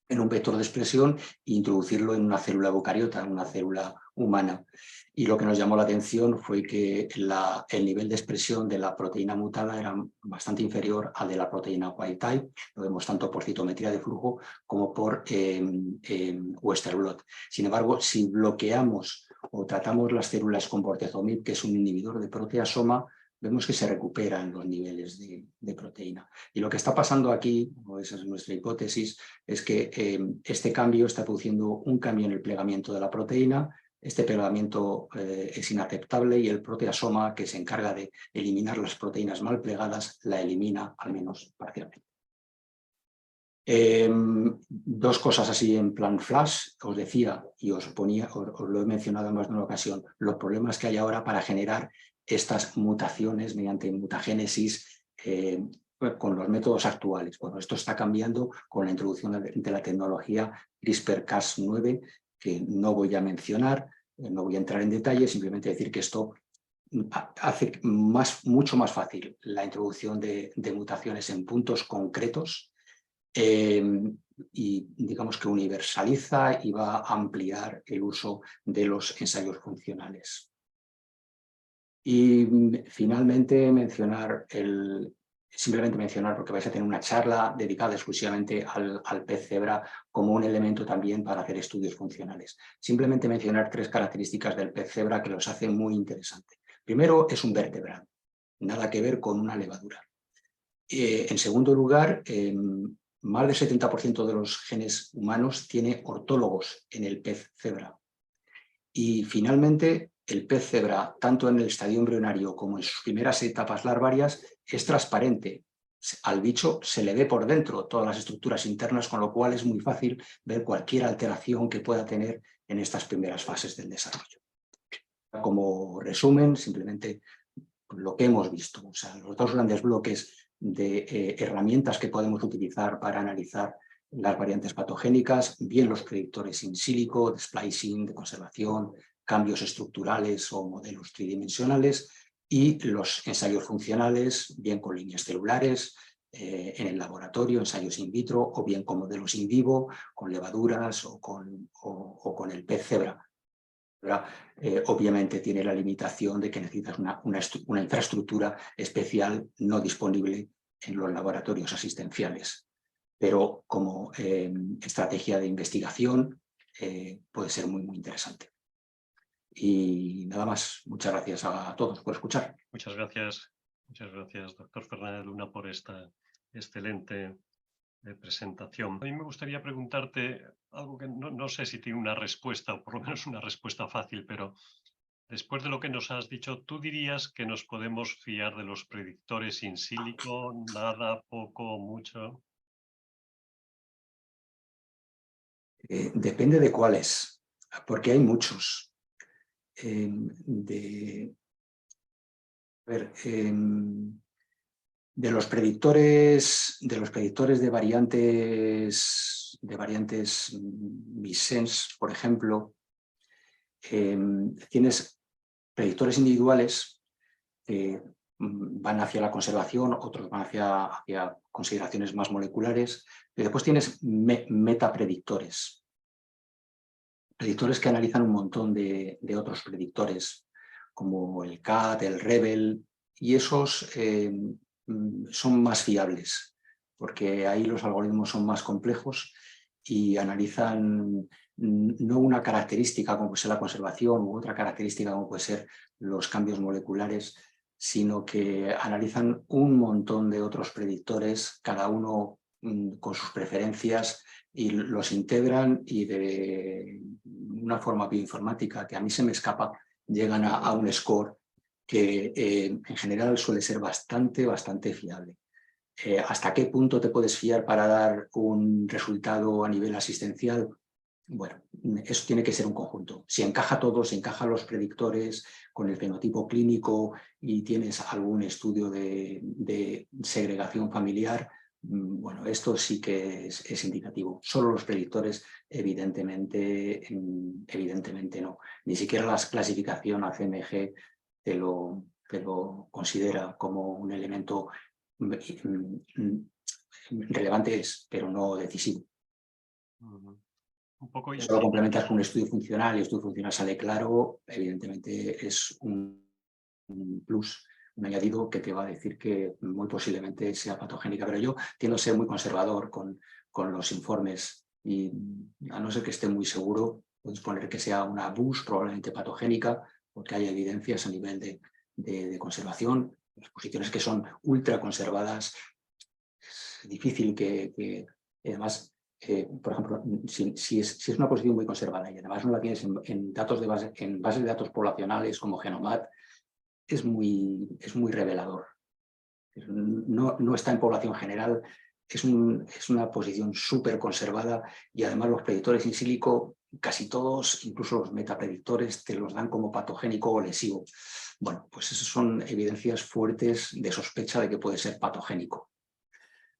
Speaker 2: en un vector de expresión e introducirlo en una célula eucariota, en una célula humana. Y lo que nos llamó la atención fue que el nivel de expresión de la proteína mutada era bastante inferior al de la proteína wild type. Lo vemos tanto por citometría de flujo como por Western blot. Sin embargo, si bloqueamos o tratamos las células con bortezomib, que es un inhibidor de proteasoma, vemos que se recuperan los niveles de proteína. Y lo que está pasando aquí, o esa es nuestra hipótesis, es que este cambio está produciendo un cambio en el plegamiento de la proteína. Este plegamiento es inaceptable y el proteasoma, que se encarga de eliminar las proteínas mal plegadas, la elimina al menos parcialmente. Dos cosas así en plan flash. Os decía y os lo he mencionado en más de una ocasión, los problemas que hay ahora para generar estas mutaciones mediante mutagénesis con los métodos actuales. Bueno, esto está cambiando con la introducción de la tecnología CRISPR-Cas9, que no voy a mencionar, no voy a entrar en detalle, simplemente decir que esto hace mucho más fácil la introducción de mutaciones en puntos concretos y digamos que universaliza y va a ampliar el uso de los ensayos funcionales. Y finalmente simplemente mencionar, porque vais a tener una charla dedicada exclusivamente al pez cebra como un elemento también para hacer estudios funcionales. Simplemente mencionar 3 características del pez cebra que los hacen muy interesante. Primero, es un vertebrado, nada que ver con una levadura. En segundo lugar, más del 70% de los genes humanos tiene ortólogos en el pez cebra. Y finalmente, el pez cebra, tanto en el estadio embrionario como en sus primeras etapas larvarias, es transparente. Al bicho se le ve por dentro todas las estructuras internas, con lo cual es muy fácil ver cualquier alteración que pueda tener en estas primeras fases del desarrollo. Como resumen, simplemente lo que hemos visto, o sea, los 2 grandes bloques de herramientas que podemos utilizar para analizar las variantes patogénicas, bien los predictores in silico, de splicing, de conservación, cambios estructurales o modelos tridimensionales, y los ensayos funcionales, bien con líneas celulares, en el laboratorio, ensayos in vitro, o bien con modelos in vivo, con levaduras o con el pez cebra. Obviamente tiene la limitación de que necesitas una infraestructura especial no disponible en los laboratorios asistenciales, pero como estrategia de investigación puede ser muy, muy interesante. Y nada más, muchas gracias a todos por escuchar.
Speaker 1: Muchas gracias, doctor Fernández Luna, por esta excelente presentación. A mí me gustaría preguntarte algo que no sé si tiene una respuesta, o por lo menos una respuesta fácil, pero después de lo que nos has dicho, ¿tú dirías que nos podemos fiar de los predictores in silico? ¿Nada, poco, mucho?
Speaker 2: Depende de cuáles, porque hay muchos. De los predictores de variantes missense, por ejemplo, tienes predictores individuales que van hacia la conservación, otros van hacia consideraciones más moleculares, y después tienes metapredictores, predictores que analizan un montón de otros predictores, como el CAT, el REBEL, y esos son más fiables, porque ahí los algoritmos son más complejos y analizan no una característica como puede ser la conservación u otra característica como puede ser los cambios moleculares, sino que analizan un montón de otros predictores, cada uno con sus preferencias, y los integran y de una forma bioinformática que a mí se me escapa, llegan a un score que en general suele ser bastante fiable. ¿Hasta qué punto te puedes fiar para dar un resultado a nivel asistencial? Bueno, eso tiene que ser un conjunto. Si encaja todo, si encajan los predictores con el fenotipo clínico y tienes algún estudio de segregación familiar, bueno, esto sí que es indicativo. Solo los predictores, evidentemente no. Ni siquiera la clasificación ACMG te lo considera como un elemento relevante, pero no decisivo.
Speaker 1: Un poco
Speaker 2: Eso lo complementas con un estudio funcional y el estudio funcional sale claro, evidentemente es un plus, un añadido que te va a decir que muy posiblemente sea patogénica, pero yo tiendo a ser muy conservador con los informes y a no ser que esté muy seguro, puedes poner que sea una BUS probablemente patogénica, porque hay evidencias a nivel de conservación, las posiciones que son ultra conservadas, es difícil que además, por ejemplo, si es una posición muy conservada y además no la tienes en bases de datos poblacionales como Genomat, es muy revelador. No está en población general, es una posición súper conservada y además los predictores in silico casi todos, incluso los metapredictores, te los dan como patogénico o lesivo. Bueno, pues esas son evidencias fuertes de sospecha de que puede ser patogénico.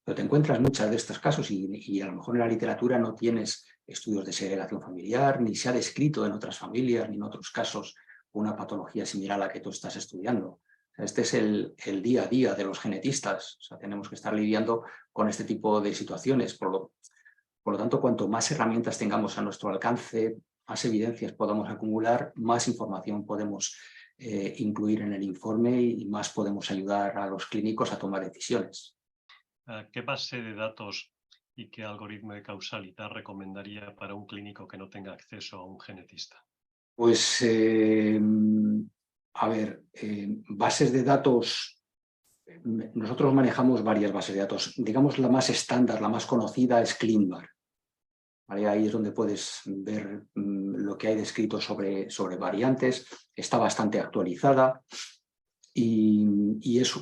Speaker 2: Pero te encuentras muchas de estos casos y a lo mejor en la literatura no tienes estudios de segregación familiar, ni se ha descrito en otras familias, ni en otros casos una patología similar a la que tú estás estudiando. Este es el día a día de los genetistas. O sea, tenemos que estar lidiando con este tipo de situaciones. Por lo tanto, cuanto más herramientas tengamos a nuestro alcance, más evidencias podamos acumular, más información podemos incluir en el informe y más podemos ayudar a los clínicos a tomar decisiones.
Speaker 1: ¿Qué base de datos y qué algoritmo de causalidad recomendaría para un clínico que no tenga acceso a un genetista?
Speaker 2: Pues, a ver, bases de datos, nosotros manejamos varias bases de datos. Digamos, la más estándar, la más conocida es ClinVar. ¿Vale? Ahí es donde puedes ver lo que hay descrito sobre variantes. Está bastante actualizada y es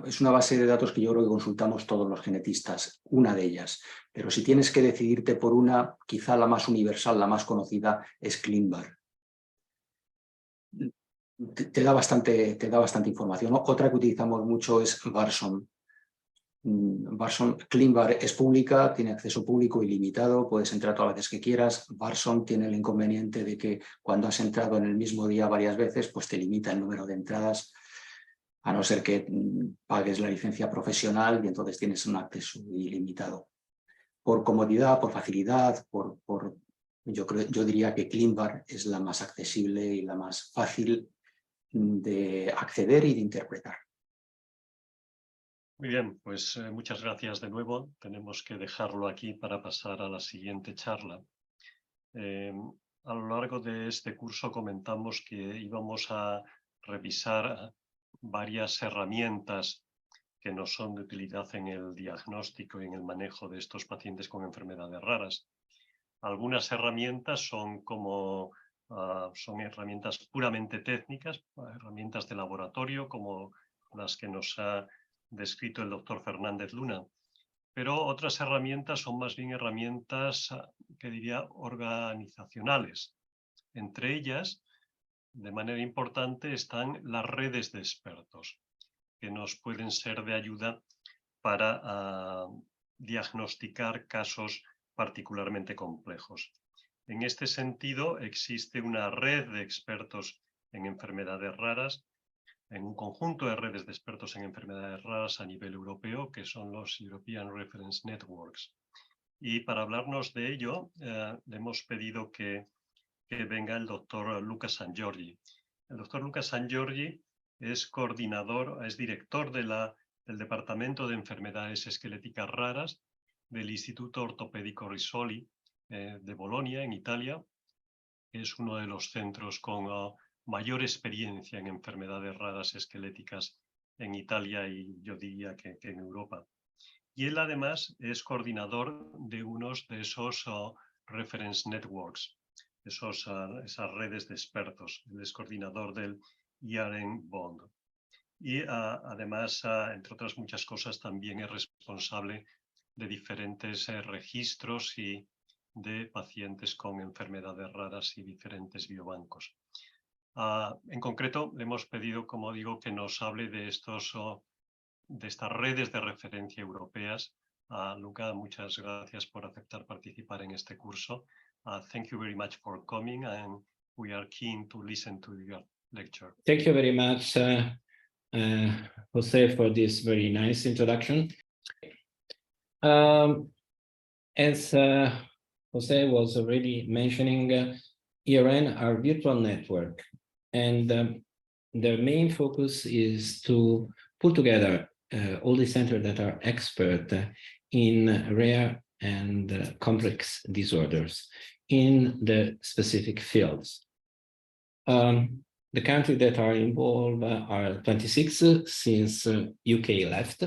Speaker 2: es una base de datos que yo creo que consultamos todos los genetistas, una de ellas. Pero si tienes que decidirte por una, quizá la más universal, la más conocida, es ClinVar. Te da bastante información. Otra que utilizamos mucho es Varson. ClinVar es pública, tiene acceso público ilimitado, puedes entrar todas las veces que quieras. Varson tiene el inconveniente de que cuando has entrado en el mismo día varias veces, pues te limita el número de entradas, a no ser que pagues la licencia profesional y entonces tienes un acceso ilimitado. Por comodidad, por facilidad, yo diría que ClinVar es la más accesible y la más fácil de acceder y de interpretar.
Speaker 1: Muy bien, pues muchas gracias de nuevo. Tenemos que dejarlo aquí para pasar a la siguiente charla. A lo largo de este curso comentamos que íbamos a revisar varias herramientas que nos son de utilidad en el diagnóstico y en el manejo de estos pacientes con enfermedades raras. Algunas herramientas son son herramientas puramente técnicas, herramientas de laboratorio, como las que nos ha descrito el doctor Fernández Luna. Pero otras herramientas son más bien herramientas, que diría, organizacionales. Entre ellas, de manera importante, están las redes de expertos, que nos pueden ser de ayuda para diagnosticar casos particularmente complejos. En este sentido, existe una red de expertos en enfermedades raras, en un conjunto de redes de expertos en enfermedades raras a nivel europeo, que son los European Reference Networks. Y para hablarnos de ello, le hemos pedido que venga el doctor Luca Sangiorgi. El doctor Luca Sangiorgi es coordinador, es director del Departamento de Enfermedades Esqueléticas Raras del Instituto Ortopédico Risoli de Bolonia, en Italia. Es uno de los centros con mayor experiencia en enfermedades raras esqueléticas en Italia y yo diría que en Europa. Y él además es coordinador de unos de esos reference networks, esas redes de expertos. Él es coordinador del ERN Bond. Y además, entre otras muchas cosas, también es responsable de diferentes registros y de pacientes con enfermedades raras y diferentes biobancos. En concreto, le hemos pedido, como digo, que nos hable de estas redes de referencia europeas. Luca, muchas gracias por aceptar participar en este curso. Thank you very much for coming, and we are keen to listen to your lecture.
Speaker 3: Thank you very much, Jose, for this very nice introduction. As Jose was already mentioning, ERN, our virtual network, and their main focus is to pull together all the centers that are expert in rare and complex disorders in the specific fields. The countries that are involved are 26 since UK left.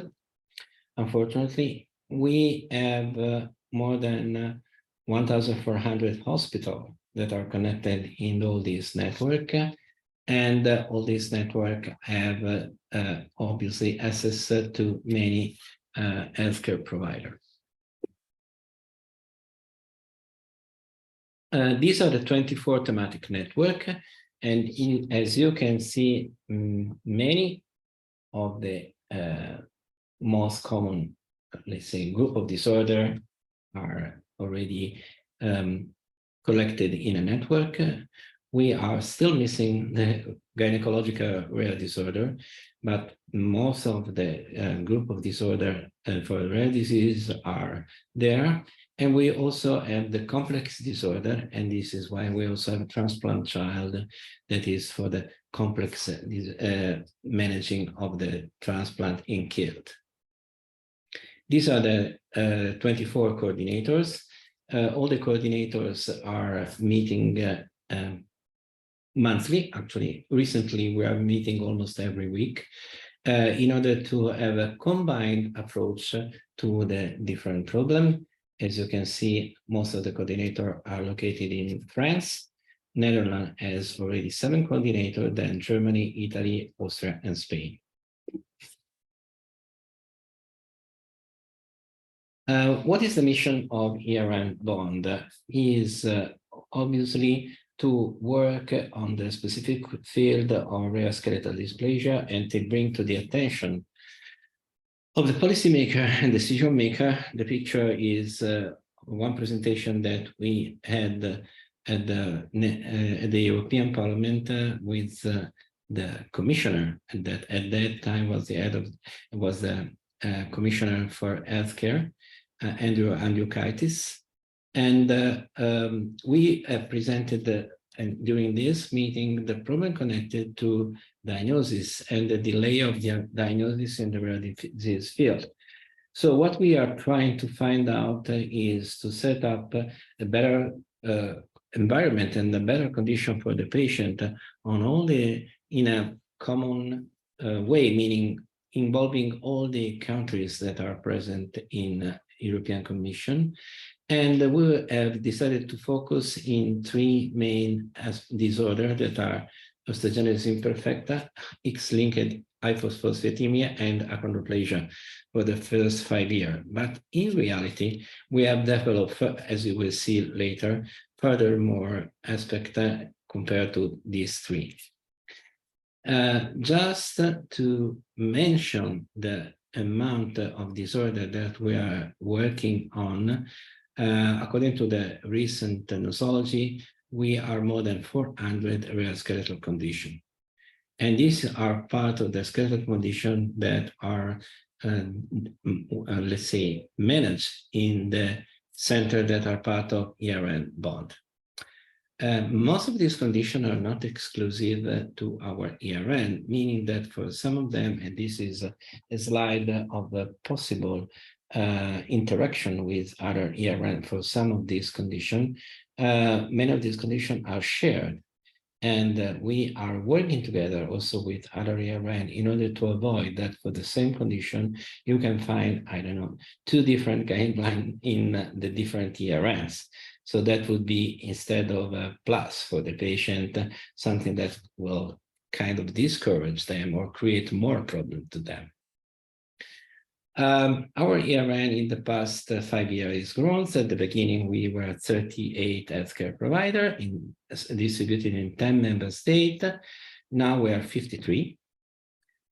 Speaker 3: Unfortunately, we have more than 1,400 hospitals that are connected in all this network, and all this network have obviously access to many healthcare providers. These are the 24 thematic network, and as you can see, many of the most common, let's say, group of disorder are already collected in a network. We are still missing the gynecological rare disorder, but most of the group of disorder for rare disease are there. And we also have the complex disorder, and this is why we also have a transplant child that is for the complex managing of the transplant in KILT. These are the 24 coordinators. All the coordinators are meeting monthly. Actually, recently we are meeting almost every week in order to have a combined approach to the different problems. As you can see, most of the coordinators are located in France. Netherlands has already 7 coordinators, then Germany, Italy, Austria, and Spain. What is the mission of ERN Bond? Is obviously to work on the specific field of rare skeletal dysplasia and to bring to the attention of the policymaker and decision maker. The picture is one presentation that we had at the European Parliament with the commissioner, and that at that time was the head of the commissioner for healthcare, Andrew Andriukaitis, and we presented and during this meeting the problem connected to diagnosis and the delay of the diagnosis in the rare disease field. So what we are trying to find out is to set up a better environment and a better condition for the patient on all the, in a common way, meaning involving all the countries that are present in European Commission. And we have decided to focus in 3 main disorders that are osteogenesis imperfecta, X-linked hypophosphatemia, and achondroplasia for the first 5 years. But in reality, we have developed, as you will see later, furthermore aspects compared to these 3. Just to mention the amount of disorder that we are working on, according to the recent nosology, we are more than 400 rare skeletal conditions. And these are part of the skeletal condition that are, let's say, managed in the center that are part of ERN Bond. Most of these conditions are not exclusive to our ERN, meaning that for some of them, and this is a slide of a possible interaction with other ERN for some of these conditions, many of these conditions are shared. And we are working together also with other ERN in order to avoid that for the same condition, you can find, I don't know, 2 different guidelines in the different ERNs. So that would be, instead of a plus for the patient, something that will kind of discourage them or create more problem to them. Our ERN in the past 5 years is grown. So at the beginning, we were 38 healthcare providers distributed in 10 member states. Now we are 53.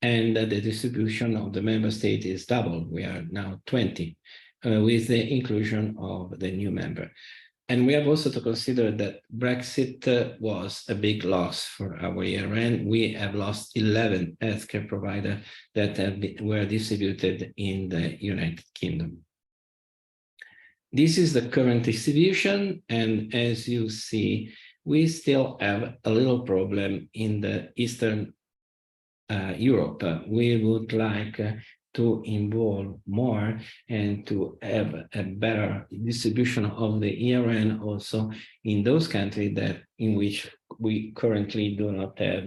Speaker 3: And the distribution of the member state is double. We are now 20 with the inclusion of the new member. And we have also to consider that Brexit was a big loss for our ERN. We have lost 11 healthcare providers that were distributed in the United Kingdom. This is the current distribution. And as you see, we still have a little problem in the Eastern Europe. We would like to involve more and to have a better distribution of the ERN also in those countries that in which we currently do not have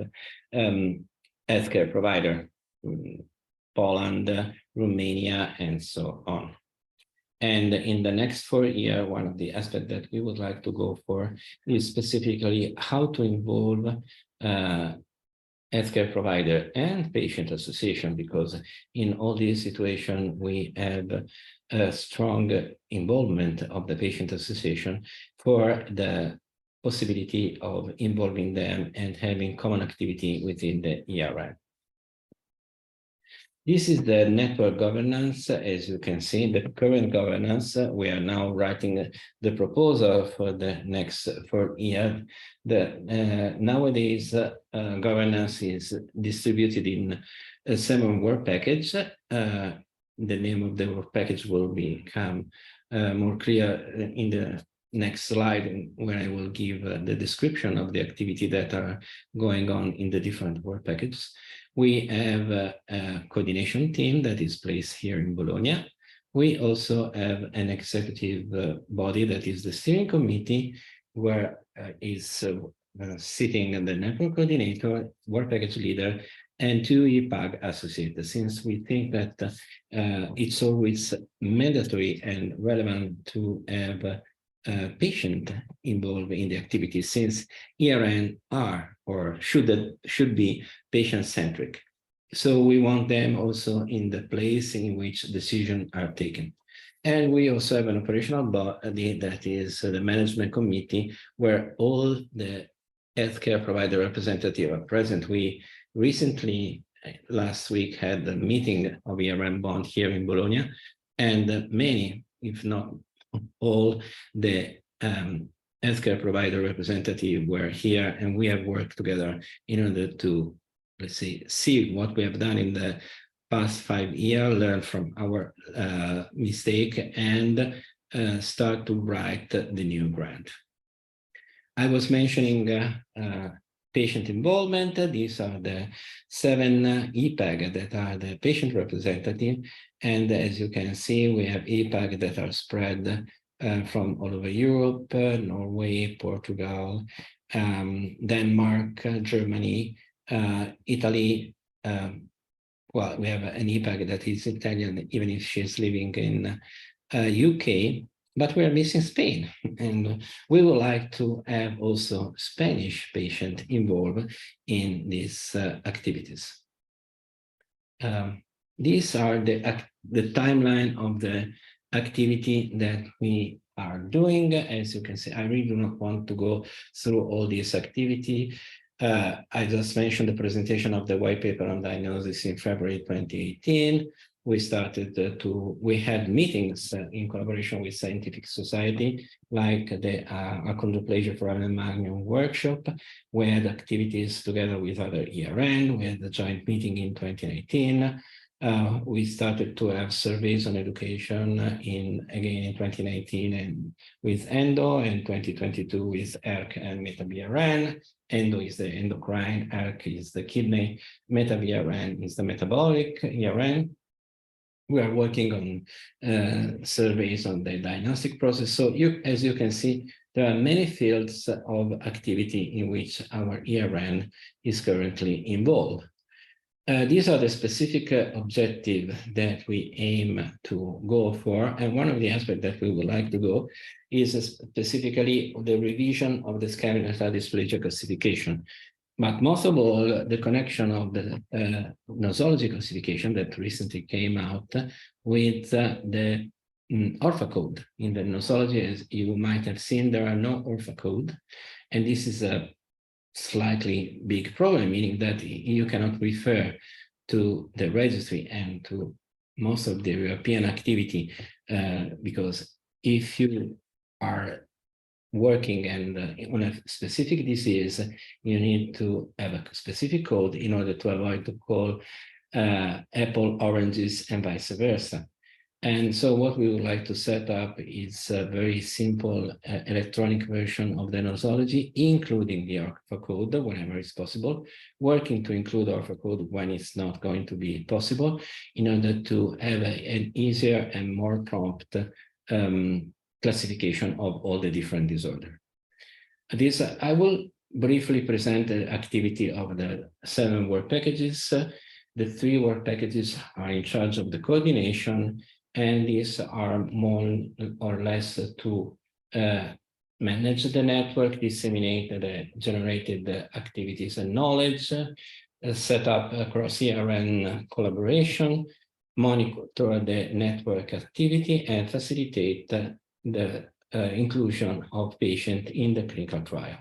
Speaker 3: healthcare provider, Poland, Romania, and so on. And in the next 4 years, one of the aspects that we would like to go for is specifically how to involve healthcare provider and patient association, because in all these situations, we have a strong involvement of the patient association for the possibility of involving them and having common activity within the ERN. This is the network governance. As you can see, the current governance, we are now writing the proposal for the next 4 years. Nowadays, governance is distributed in 7 work packages. The name of the work package will become more clear in the next slide, where I will give the description of the activity that are going on in the different work packages. We have a coordination team that is placed here in Bologna. We also have an executive body that is the steering committee, where is sitting the network coordinator, work package leader, and 2 EPAG associates, since we think that it's always mandatory and relevant to have a patient involved in the activity, since ERN are or should be patient-centric. So we want them also in the place in which decisions are taken. And we also have an operational body that is the management committee, where all the healthcare provider representatives are present. We recently, last week, had a meeting of ERN Bond here in Bologna, and many, if not all, the healthcare provider representatives were here, and we have worked together in order to, let's say, see what we have done in the past 5 years, learn from our mistake, and start to write the new grant. I was mentioning patient involvement. These are the 7 EPAG that are the patient representative. And as you can see, we have EPAG that are spread from all over Europe, Norway, Portugal, Denmark, Germany, Italy. Well, we have an EPAG that is Italian, even if she's living in UK. But we are missing Spain, and we would like to have also Spanish patients involved in these activities. These are the timeline of the activity that we are doing. As you can see, I really do not want to go through all this activity. I just mentioned the presentation of the white paper on diagnosis in February 2018. We started we had meetings in collaboration with scientific society, like the Achondroplasia Foramen Magnum workshop. We had activities together with other ERN. We had a joint meeting in 2019. We started to have surveys on education again in 2019 and with ENDO, and 2022 with ERK and MetaBRN. ENDO is the endocrine, ERK is the kidney, MetaBRN is the metabolic ERN. We are working on surveys on the diagnostic process. So as you can see, there are many fields of activity in which our ERN is currently involved. These are the specific objectives that we aim to go for. And one of the aspects that we would like to go is specifically the revision of the skeletal dysplasia classification. But most of all, the connection of the nosology classification that recently came out with the ORFA code. In the nosology, as you might have seen, there are no ORFA code. And this is a slightly big problem, meaning that you cannot refer to the registry and to most of the European activity, because if you are working and on a specific disease, you need to have a specific code in order to avoid to call apple oranges and vice versa. And so what we would like to set up is a very simple electronic version of the nosology, including the ORFA code whenever it's possible, working to include ORFA code when it's not going to be possible, in order to have an easier and more prompt classification of all the different disorders. I will briefly present the activity of the 7 work packages. The 3 work packages are in charge of the coordination, and these are more or less to manage the network, disseminate the generated activities and knowledge, set up across ERN collaboration, monitor the network activity, and facilitate the inclusion of patient in the clinical trial.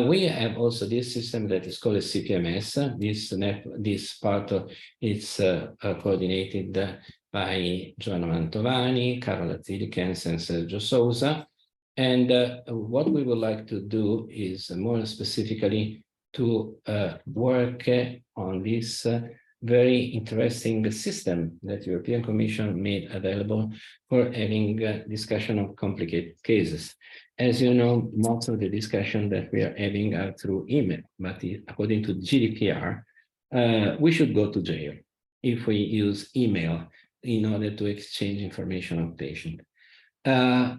Speaker 3: We have also this system that is called a CPMS. This part is coordinated by Giovanna Mantovani, Carola Zilikens, and Sergio Sousa. And what we would like to do is more specifically to work on this very interesting system that the European Commission made available for having discussion of complicated cases. As you know, most of the discussion that we are having are through email, but according to GDPR, we should go to jail if we use email in order to exchange information on patient.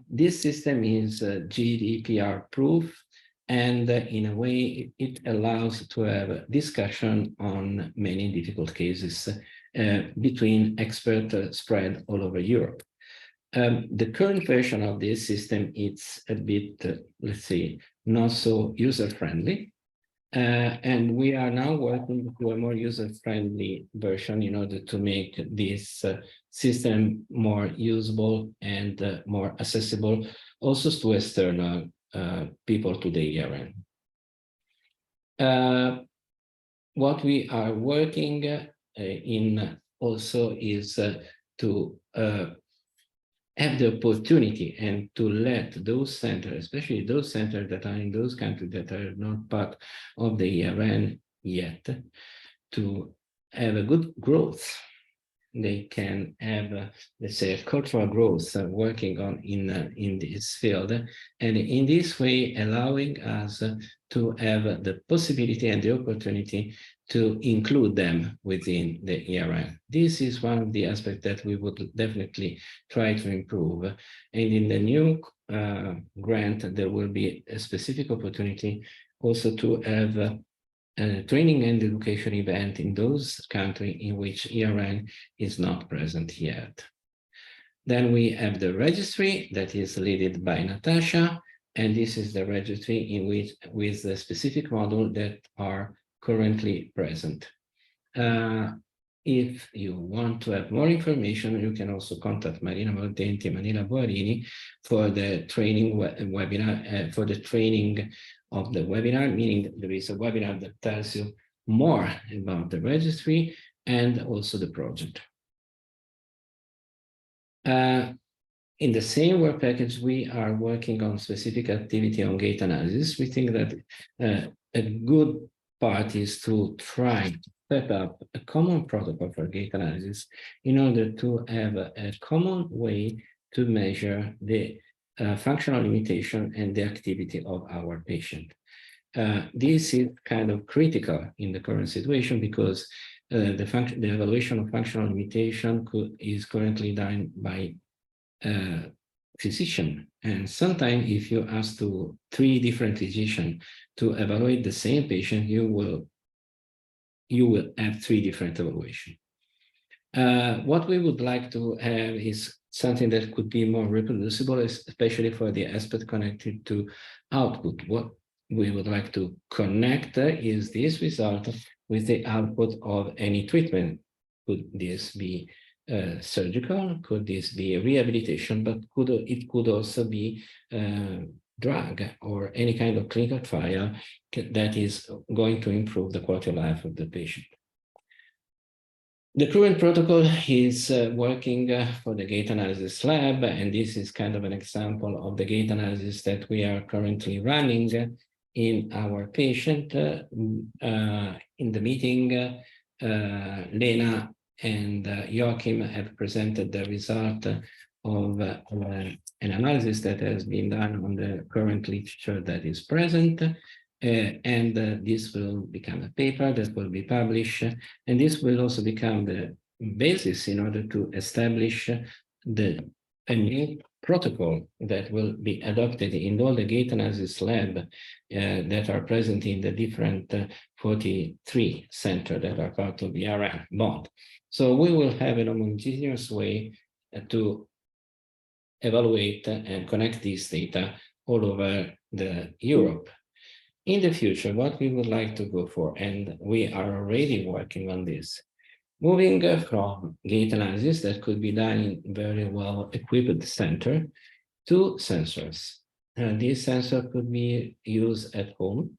Speaker 3: This system is GDPR proof, and in a way, it allows to have a discussion on many difficult cases between experts spread all over Europe. The current version of this system is a bit, let's say, not so user-friendly. And we are now working to a more user-friendly version in order to make this system more usable and more accessible also to external people to the ERN. What we are working in also is to have the opportunity and to let those centers, especially those centers that are in those countries that are not part of the ERN yet, to have a good growth. They can have, let's say, a cultural growth working on in this field, and in this way allowing us to have the possibility and the opportunity to include them within the ERN. This is one of the aspects that we would definitely try to improve. And in the new grant, there will be a specific opportunity also to have a training and education event in those countries in which ERN is not present yet. Then we have the registry that is led by Natasha, and this is the registry in which with the specific module that are currently present. If you want to have more information, you can also contact Marina Mordenti and Manila Boarini for the training webinar, for the training of the webinar, meaning there is a webinar that tells you more about the registry and also the project. In the same work package, we are working on specific activity on gait analysis. We think that a good part is to try to set up a common protocol for gait analysis in order to have a common way to measure the functional limitation and the activity of our patient. This is kind of critical in the current situation because the evaluation of functional limitation is currently done by physician, and sometimes if you ask to 3 different physicians to evaluate the same patient, you will have 3 different evaluations. What we would like to have is something that could be more reproducible, especially for the aspect connected to output. What we would like to connect is this result with the output of any treatment. Could this be surgical? Could this be rehabilitation? But it could also be drug or any kind of clinical trial that is going to improve the quality of life of the patient. The current protocol is working for the gait analysis lab, and this is kind of an example of the gait analysis that we are currently running in our patient. In the meeting, Lena and Joachim have presented the result of an analysis that has been done on the current literature that is present. And this will become a paper that will be published, and this will also become the basis in order to establish a new protocol that will be adopted in all the gait analysis lab that are present in the different 43 centers that are part of the ERN bond. So we will have an homogeneous way to evaluate and connect these data all over Europe. In the future, what we would like to go for, and we are already working on this, moving from gait analysis that could be done in very well equipped center two sensors. This sensor could be used at home,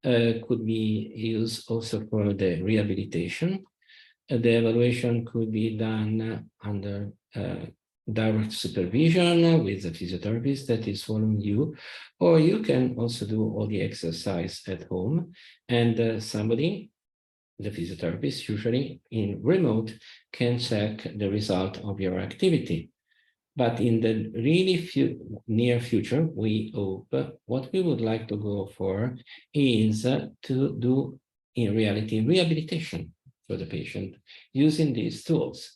Speaker 3: could be used also for the rehabilitation. The evaluation could be done under direct supervision with a physiotherapist that is following you, or you can also do all the exercise at home, and somebody, the physiotherapist, usually in remote, can check the result of your activity. But in the really near future, we hope what we would like to go for is to do in reality rehabilitation for the patient using these tools.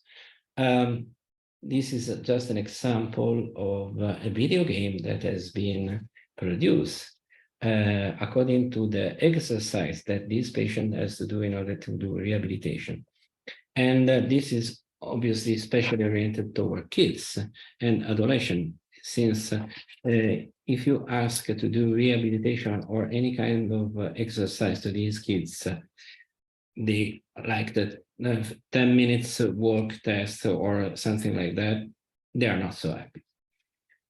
Speaker 3: This is just an example of a video game that has been produced according to the exercise that this patient has to do in order to do rehabilitation. And this is obviously especially oriented toward kids and adolescents, since if you ask to do rehabilitation or any kind of exercise to these kids, they like the 10 minutes walk test or something like that, they are not so happy.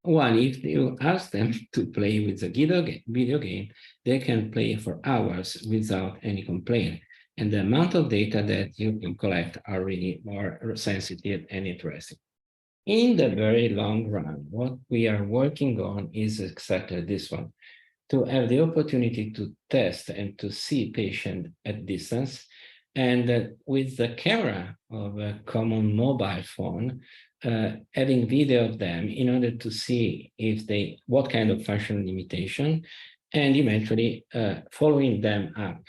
Speaker 3: One, if you ask them to play with a video game, they can play for hours without any complaint. And the amount of data that you can collect are really more sensitive and interesting. In the very long run, what we are working on is exactly this one, to have the opportunity to test and to see patients at distance, and with the camera of a common mobile phone, having video of them in order to see if what kind of functional limitation, and eventually following them up.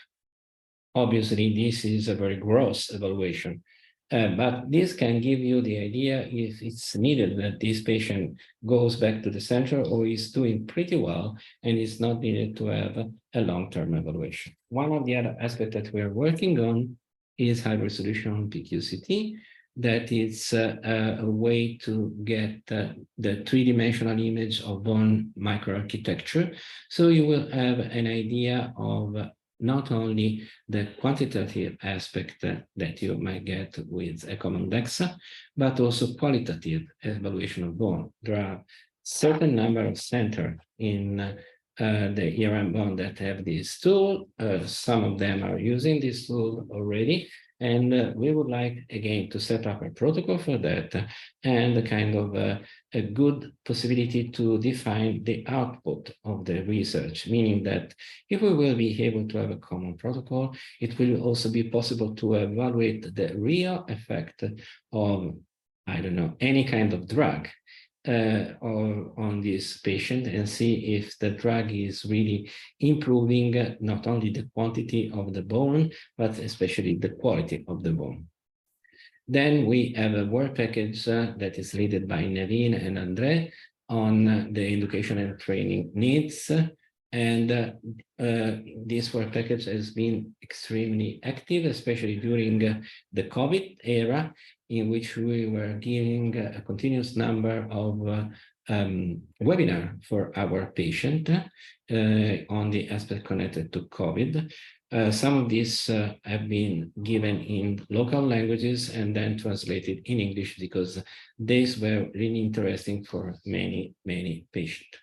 Speaker 3: Obviously, this is a very gross evaluation, but this can give you the idea if it's needed that this patient goes back to the center or is doing pretty well and is not needed to have a long-term evaluation. One of the other aspects that we are working on is high resolution PQCT. That is a way to get the three-dimensional image of bone microarchitecture. So you will have an idea of not only the quantitative aspect that you might get with a common DEXA, but also qualitative evaluation of bone. There are a certain number of centers in the ERM bone that have this tool. Some of them are using this tool already. And we would like, again, to set up a protocol for that and a kind of a good possibility to define the output of the research, meaning that if we will be able to have a common protocol, it will also be possible to evaluate the real effect of, I don't know, any kind of drug or on this patient and see if the drug is really improving not only the quantity of the bone, but especially the quality of the bone. Then we have a work package that is led by Naveen and Andre on the education and training needs. And this work package has been extremely active, especially during the COVID era, in which we were giving a continuous number of webinars for our patient on the aspect connected to COVID. Some of these have been given in local languages and then translated in English because these were really interesting for many, many patients.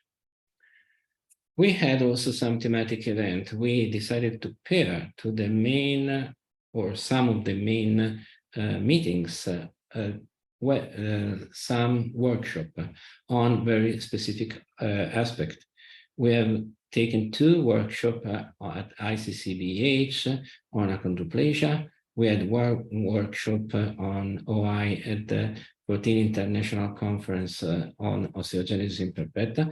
Speaker 3: We had also some thematic event. We decided to pair to the main or some of the main meetings, some workshop on very specific aspect. We have taken two workshops at ICCBH on achondroplasia. We had one workshop on OI at the 14th International Conference on Osteogenesis Imperfecta.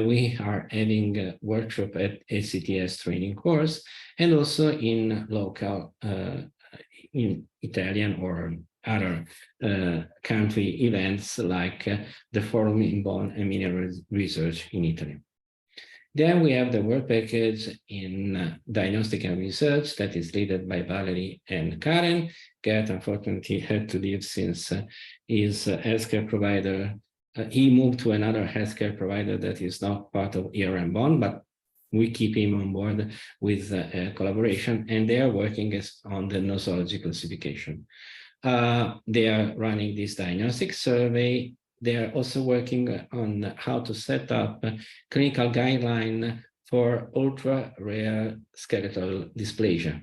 Speaker 3: We are having a workshop at ACTS training course and also in local in Italian or other country events like the Forum in Bone and Mineral Research in Italy. Then we have the work package in diagnostic and research that is led by Valerie and Karen. Gert unfortunately had to leave since his healthcare provider. He moved to another healthcare provider that is not part of ERM Bone, but we keep him on board with a collaboration, and they are working on the nosology classification. They are running this diagnostic survey they are also working on how to set up a clinical guideline for ultra-rare skeletal dysplasia.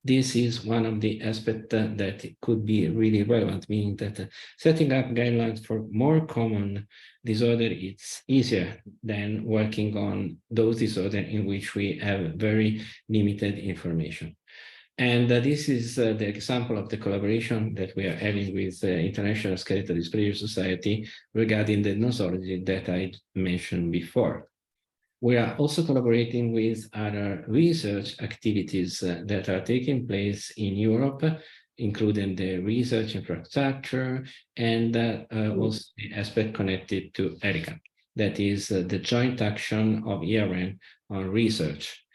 Speaker 3: This is one of the aspects that could be really relevant, meaning that setting up guidelines for more common disorder is easier than working on those disorders in which we have very limited information. And this is the example of the collaboration that we are having with the International Skeletal Dysplasia Society regarding the nosology that I mentioned before. We are also collaborating with other research activities that are taking place in Europe, including the research infrastructure and also the aspect connected to ERICA, that is the joint action of ERN on research.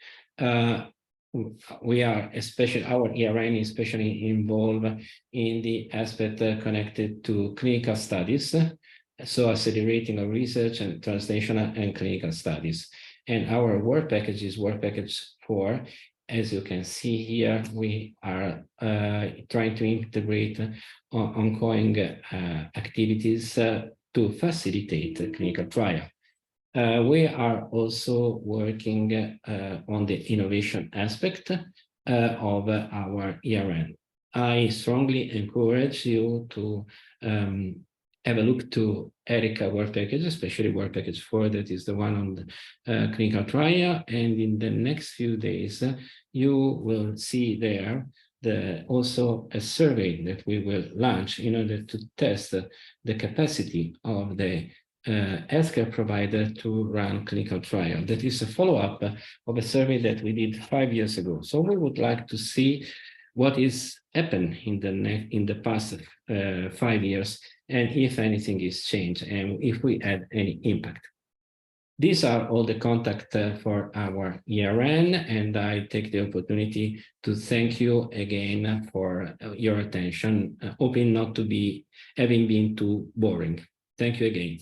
Speaker 3: We are especially, our ERN is especially involved in the aspect connected to clinical studies, so accelerating of research and translational and clinical studies. And our work package is work package 4. As you can see here, we are trying to integrate ongoing activities to facilitate the clinical trial. We are also working on the innovation aspect of our ERN. I strongly encourage you to have a look to ERICA work package, especially work package 4, that is the one on the clinical trial. And in the next few days, you will see there also a survey that we will launch in order to test the capacity of the healthcare provider to run clinical trial. That is a follow-up of a survey that we did 5 years ago. So we would like to see what is happened in the past 5 years, and if anything is changed, and if we had any impact. These are all the contact for our ERN, and I take the opportunity to thank you again for your attention, hoping not to be having been too boring. Thank you again.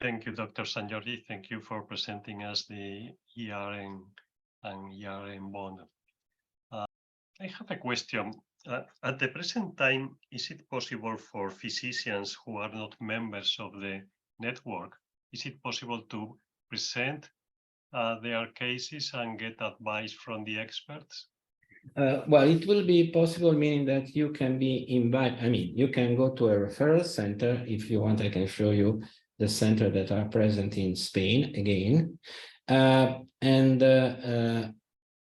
Speaker 1: Thank you, Dr. Sanjordi. Thank you for presenting us the ERN and ERN bond. I have a question. At the present time, is it possible for physicians who are not members of the network, is it possible to present their cases and get advice from the experts?
Speaker 3: Well, it will be possible, meaning that you can be invited. I mean, you can go to a referral center. If you want, I can show you the center that are present in Spain again.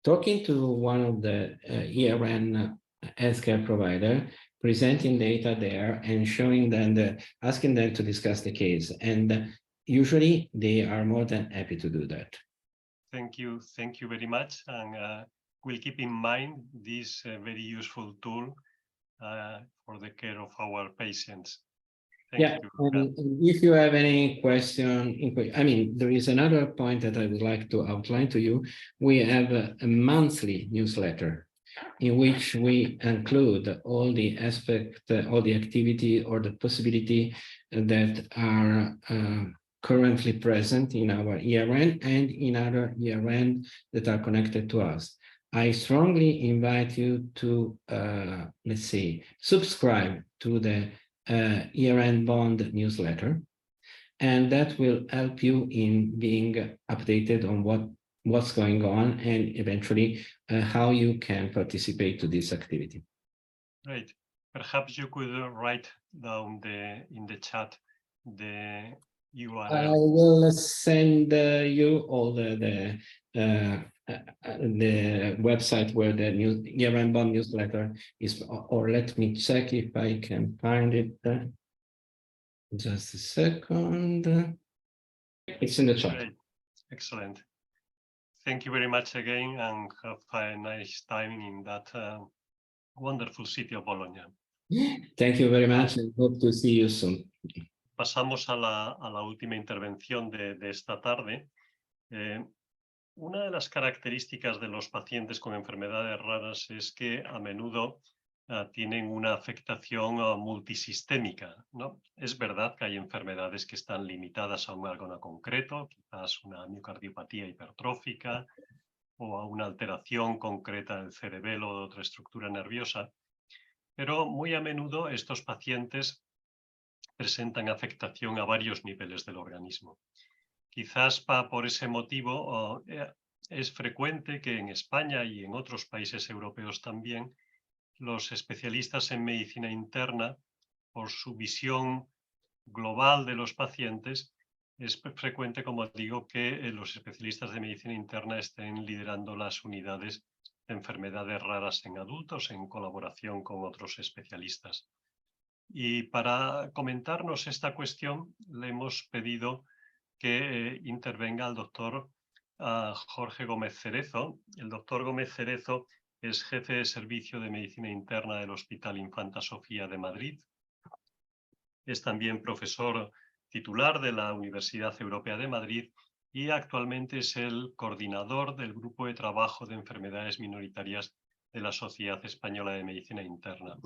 Speaker 3: Talking to one of the ERN healthcare provider, presenting data there and showing them, asking them to discuss the case. And usually they are more than happy to do that. Thank you very much. And we'll keep in mind this very useful tool for the care of our patients. Thank you. And if you have any question, I mean, there is another point that I would like to outline to you. We have a monthly newsletter in which we include all the aspects, all the activity or the possibility that are currently present in our ERN and in other ERN that are connected to us. I strongly invite you to, let's say, subscribe to the ERN Bond newsletter, and that will help you in being updated on what's going on and eventually how you can participate to this activity. Great. Perhaps you could write down in the chat the URL. I will send you all the website where the ERN Bond newsletter is, or let me check if I can find it. Just a second. It's in the chat. Great. Excellent. Thank you very much again, and have a nice time in that wonderful city of Bologna. Thank you very much, and hope to see you soon. Pasamos a la última intervención de esta tarde. Una de las características de los pacientes con enfermedades raras es que a menudo tienen una afectación multisistémica, ¿no? Es verdad que hay enfermedades que están limitadas a un órgano concreto, quizás una miocardiopatía hipertrófica o a una alteración concreta del cerebelo o de otra estructura nerviosa, pero muy a menudo estos pacientes
Speaker 1: presentan afectación a varios niveles del organismo. Quizás por ese motivo es frecuente que en España y en otros países europeos también los especialistas en medicina interna, por su visión global de los pacientes, es frecuente, como digo, que los especialistas de medicina interna estén liderando las unidades de enfermedades raras en adultos en colaboración con otros especialistas. Y para comentarnos esta cuestión, le hemos pedido que intervenga el doctor Jorge Gómez Cerezo. El doctor Gómez Cerezo es jefe de servicio de medicina interna del Hospital Infanta Sofía de Madrid. Es también profesor titular de la Universidad Europea de Madrid y actualmente es el coordinador del Grupo de Trabajo de Enfermedades Minoritarias de la Sociedad Española de Medicina Interna.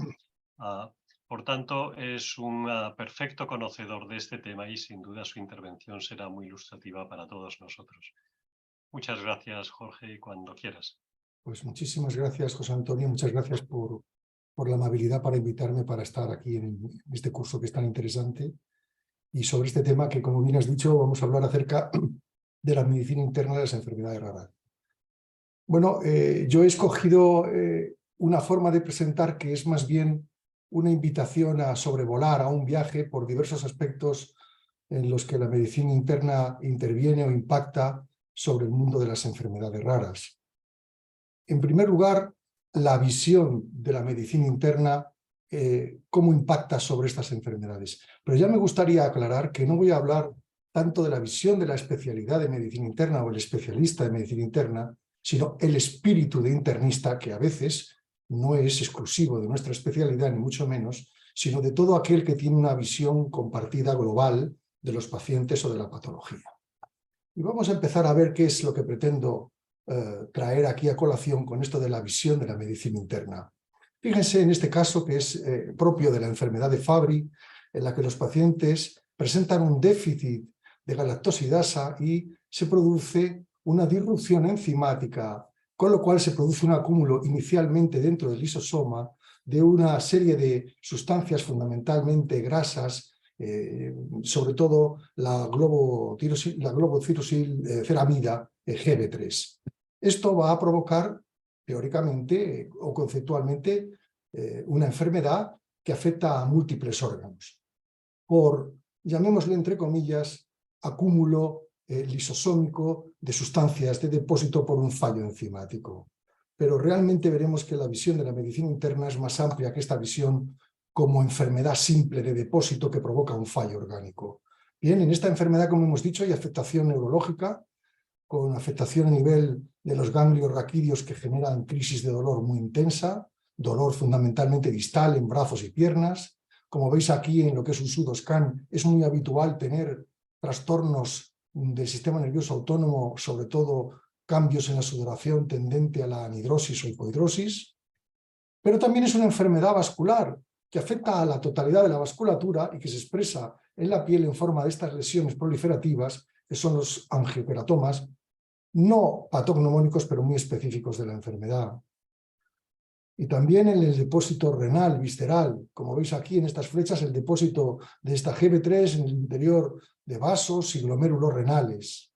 Speaker 1: Por tanto, es un perfecto conocedor de este tema y sin duda su intervención será muy ilustrativa para todos nosotros. Muchas gracias, Jorge, y cuando quieras.
Speaker 4: Pues muchísimas gracias, José Antonio. Muchas gracias por la amabilidad para invitarme para estar aquí en este curso que es tan interesante. Y sobre este tema que, como bien has dicho, vamos a hablar acerca de la medicina interna de las enfermedades raras. Bueno, yo he escogido una forma de presentar que es más bien una invitación a sobrevolar a un viaje por diversos aspectos en los que la medicina interna interviene o impacta sobre el mundo de las enfermedades raras. En primer lugar, la visión de la medicina interna, cómo impacta sobre estas enfermedades. Pero ya me gustaría aclarar que no voy a hablar tanto de la visión de la especialidad de medicina interna o el especialista de medicina interna, sino el espíritu de internista, que a veces no es exclusivo de nuestra especialidad, ni mucho menos, sino de todo aquel que tiene una visión compartida global de los pacientes o de la patología. Y vamos a empezar a ver qué es lo que pretendo traer aquí a colación con esto de la visión de la medicina interna. Fíjense en este caso que es propio de la enfermedad de Fabry, en la que los pacientes presentan un déficit de galactosidasa y se produce una disrupción enzimática, con lo cual se produce un acúmulo inicialmente dentro del lisosoma de una serie de sustancias fundamentalmente grasas, sobre todo la globocirusilceramida GB3. Esto va a provocar, teóricamente o conceptualmente, una enfermedad que afecta a múltiples órganos. Por, llamémosle entre comillas, acúmulo lisosómico de sustancias de depósito por un fallo enzimático. Pero realmente veremos que la visión de la medicina interna es más amplia que esta visión como enfermedad simple de depósito que provoca un fallo orgánico. Bien, en esta enfermedad, como hemos dicho, hay afectación neurológica, con afectación a nivel de los ganglios raquídeos que generan crisis de dolor muy intensa, dolor fundamentalmente distal en brazos y piernas. Como veis aquí en lo que es un pseudoscan, es muy habitual tener trastornos del sistema nervioso autónomo, sobre todo cambios en la sudoración tendente a la anhidrosis o hipohidrosis, pero también es una enfermedad vascular que afecta a la totalidad de la vasculatura y que se expresa en la piel en forma de estas lesiones proliferativas, que son los angiokeratomas, no patognomónicos, pero muy específicos de la enfermedad. Y también en el depósito renal, visceral, como veis aquí en estas flechas, el depósito de esta GB3 en el interior de vasos y glomérulos renales.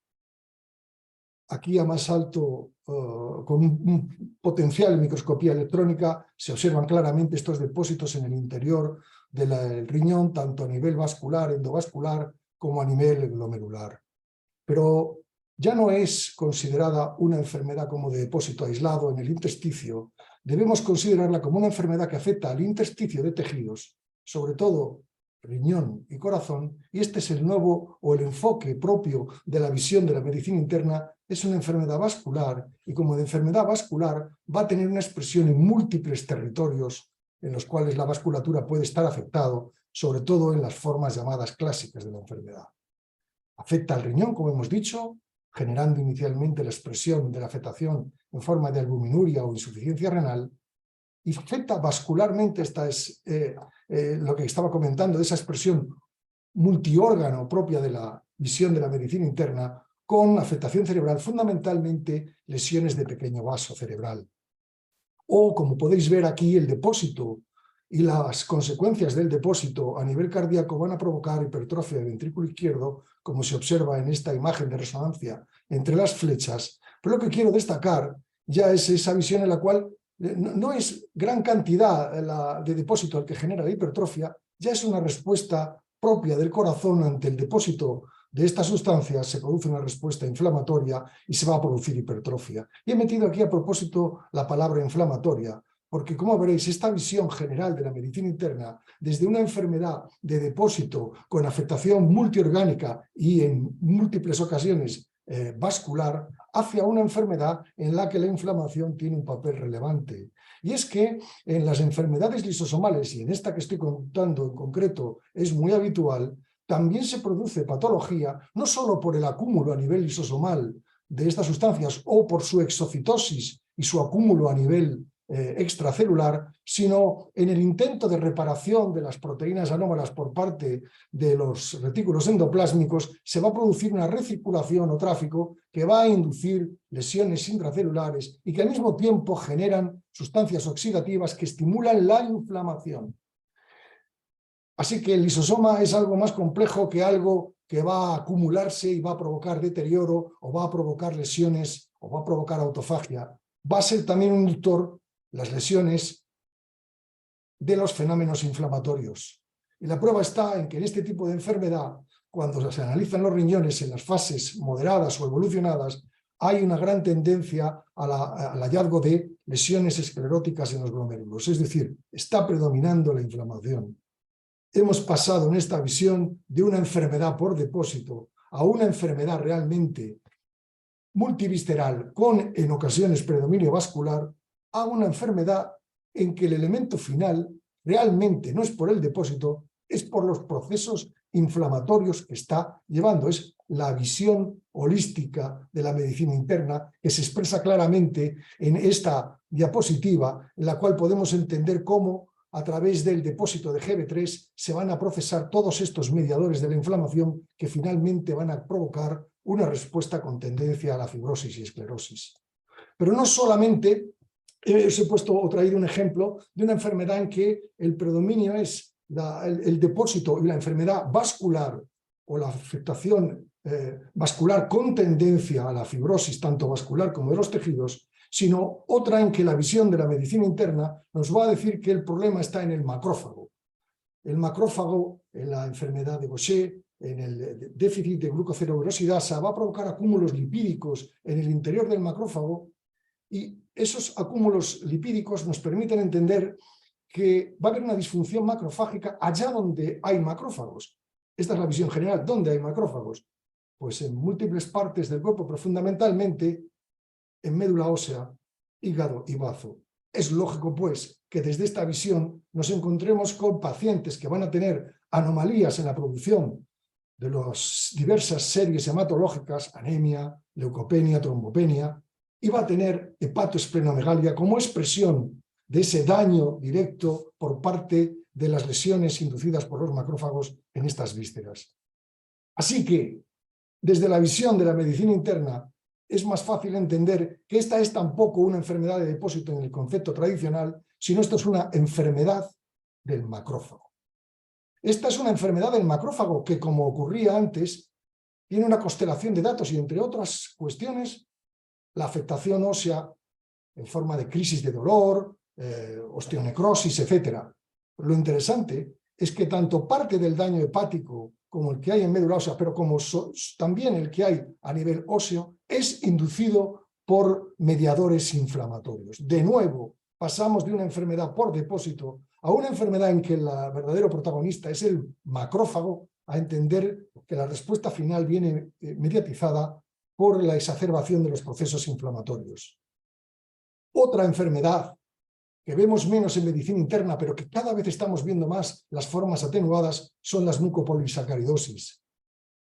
Speaker 4: Aquí a más alto, con un potencial en microscopía electrónica, se observan claramente estos depósitos en el interior del riñón, tanto a nivel vascular, endovascular, como a nivel glomerular. Pero ya no es considerada una enfermedad como de depósito aislado en el intersticio, debemos considerarla como una enfermedad que afecta al intersticio de tejidos, sobre todo riñón y corazón, y este es el nuevo o el enfoque propio de la visión de la medicina interna. Es una enfermedad vascular y como de enfermedad vascular va a tener una expresión en múltiples territorios en los cuales la vasculatura puede estar afectado, sobre todo en las formas llamadas clásicas de la enfermedad. Afecta al riñón, como hemos dicho, generando inicialmente la expresión de la afectación en forma de albuminuria o insuficiencia renal, y afecta vascularmente, esta es lo que estaba comentando, de esa expresión multiórgano propia de la visión de la medicina interna, con afectación cerebral, fundamentalmente lesiones de pequeño vaso cerebral. O, como podéis ver aquí, el depósito y las consecuencias del depósito a nivel cardíaco van a provocar hipertrofia del ventrículo izquierdo, como se observa en esta imagen de resonancia entre las flechas. Pero lo que quiero destacar ya es esa visión en la cual no es gran cantidad de depósito el que genera la hipertrofia, ya es una respuesta propia del corazón ante el depósito de estas sustancias, se produce una respuesta inflamatoria y se va a producir hipertrofia. Y he metido aquí a propósito la palabra inflamatoria, porque como veréis, esta visión general de la medicina interna, desde una enfermedad de depósito con afectación multiorgánica y en múltiples ocasiones vascular, hacia una enfermedad en la que la inflamación tiene un papel relevante. Y es que en las enfermedades lisosomales, y en esta que estoy contando en concreto es muy habitual, también se produce patología, no solo por el acúmulo a nivel lisosomal de estas sustancias o por su exocitosis y su acúmulo a nivel extracelular, sino en el intento de reparación de las proteínas anómalas por parte de los retículos endoplásmicos, se va a producir una recirculación o tráfico que va a inducir lesiones intracelulares y que al mismo tiempo generan sustancias oxidativas que estimulan la inflamación. Así que el lisosoma es algo más complejo que algo que va a acumularse y va a provocar deterioro o va a provocar lesiones o va a provocar autofagia. Va a ser también un inductor las lesiones de los fenómenos inflamatorios. Y la prueba está en que en este tipo de enfermedad, cuando se analizan los riñones en las fases moderadas o evolucionadas, hay una gran tendencia al hallazgo de lesiones escleróticas en los glomérulos. Es decir, está predominando la inflamación. Hemos pasado en esta visión de una enfermedad por depósito a una enfermedad realmente multivisceral con, en ocasiones, predominio vascular, a una enfermedad en que el elemento final realmente no es por el depósito, es por los procesos inflamatorios que está llevando. Es la visión holística de la medicina interna que se expresa claramente en esta diapositiva, en la cual podemos entender cómo a través del depósito de Gb3 se van a procesar todos estos mediadores de la inflamación que finalmente van a provocar una respuesta con tendencia a la fibrosis y esclerosis. Pero no solamente os he puesto o traído un ejemplo de una enfermedad en que el predominio es el depósito y la enfermedad vascular o la afectación vascular con tendencia a la fibrosis, tanto vascular como de los tejidos, sino otra en que la visión de la medicina interna nos va a decir que el problema está en el macrófago. El macrófago, en la enfermedad de Gaucher, en el déficit de glucocerebrosidasa, va a provocar acúmulos lipídicos en el interior del macrófago y esos acúmulos lipídicos nos permiten entender que va a haber una disfunción macrofágica allá donde hay macrófagos. Esta es la visión general. ¿Dónde hay macrófagos? Pues en múltiples partes del cuerpo, pero fundamentalmente en médula ósea, hígado y bazo. Es lógico, pues, que desde esta visión nos encontremos con pacientes que van a tener anomalías en la producción de las diversas series hematológicas, anemia, leucopenia, trombopenia, y va a tener hepatoesplenomegalia como expresión de ese daño directo por parte de las lesiones inducidas por los macrófagos en estas vísceras. Así que, desde la visión de la medicina interna, es más fácil entender que esta es tampoco una enfermedad de depósito en el concepto tradicional, sino esto es una enfermedad del macrófago. Esta es una enfermedad del macrófago que, como ocurría antes, tiene una constelación de datos y, entre otras cuestiones, la afectación ósea en forma de crisis de dolor, osteonecrosis, etc. Lo interesante es que tanto parte del daño hepático como el que hay en médula ósea, pero como también el que hay a nivel óseo, es inducido por mediadores inflamatorios. De nuevo, pasamos de una enfermedad por depósito a una enfermedad en que el verdadero protagonista es el macrófago, a entender que la respuesta final viene mediatizada por la exacerbación de los procesos inflamatorios. Otra enfermedad que vemos menos en medicina interna, pero que cada vez estamos viendo más las formas atenuadas, son las mucopolisacaridosis.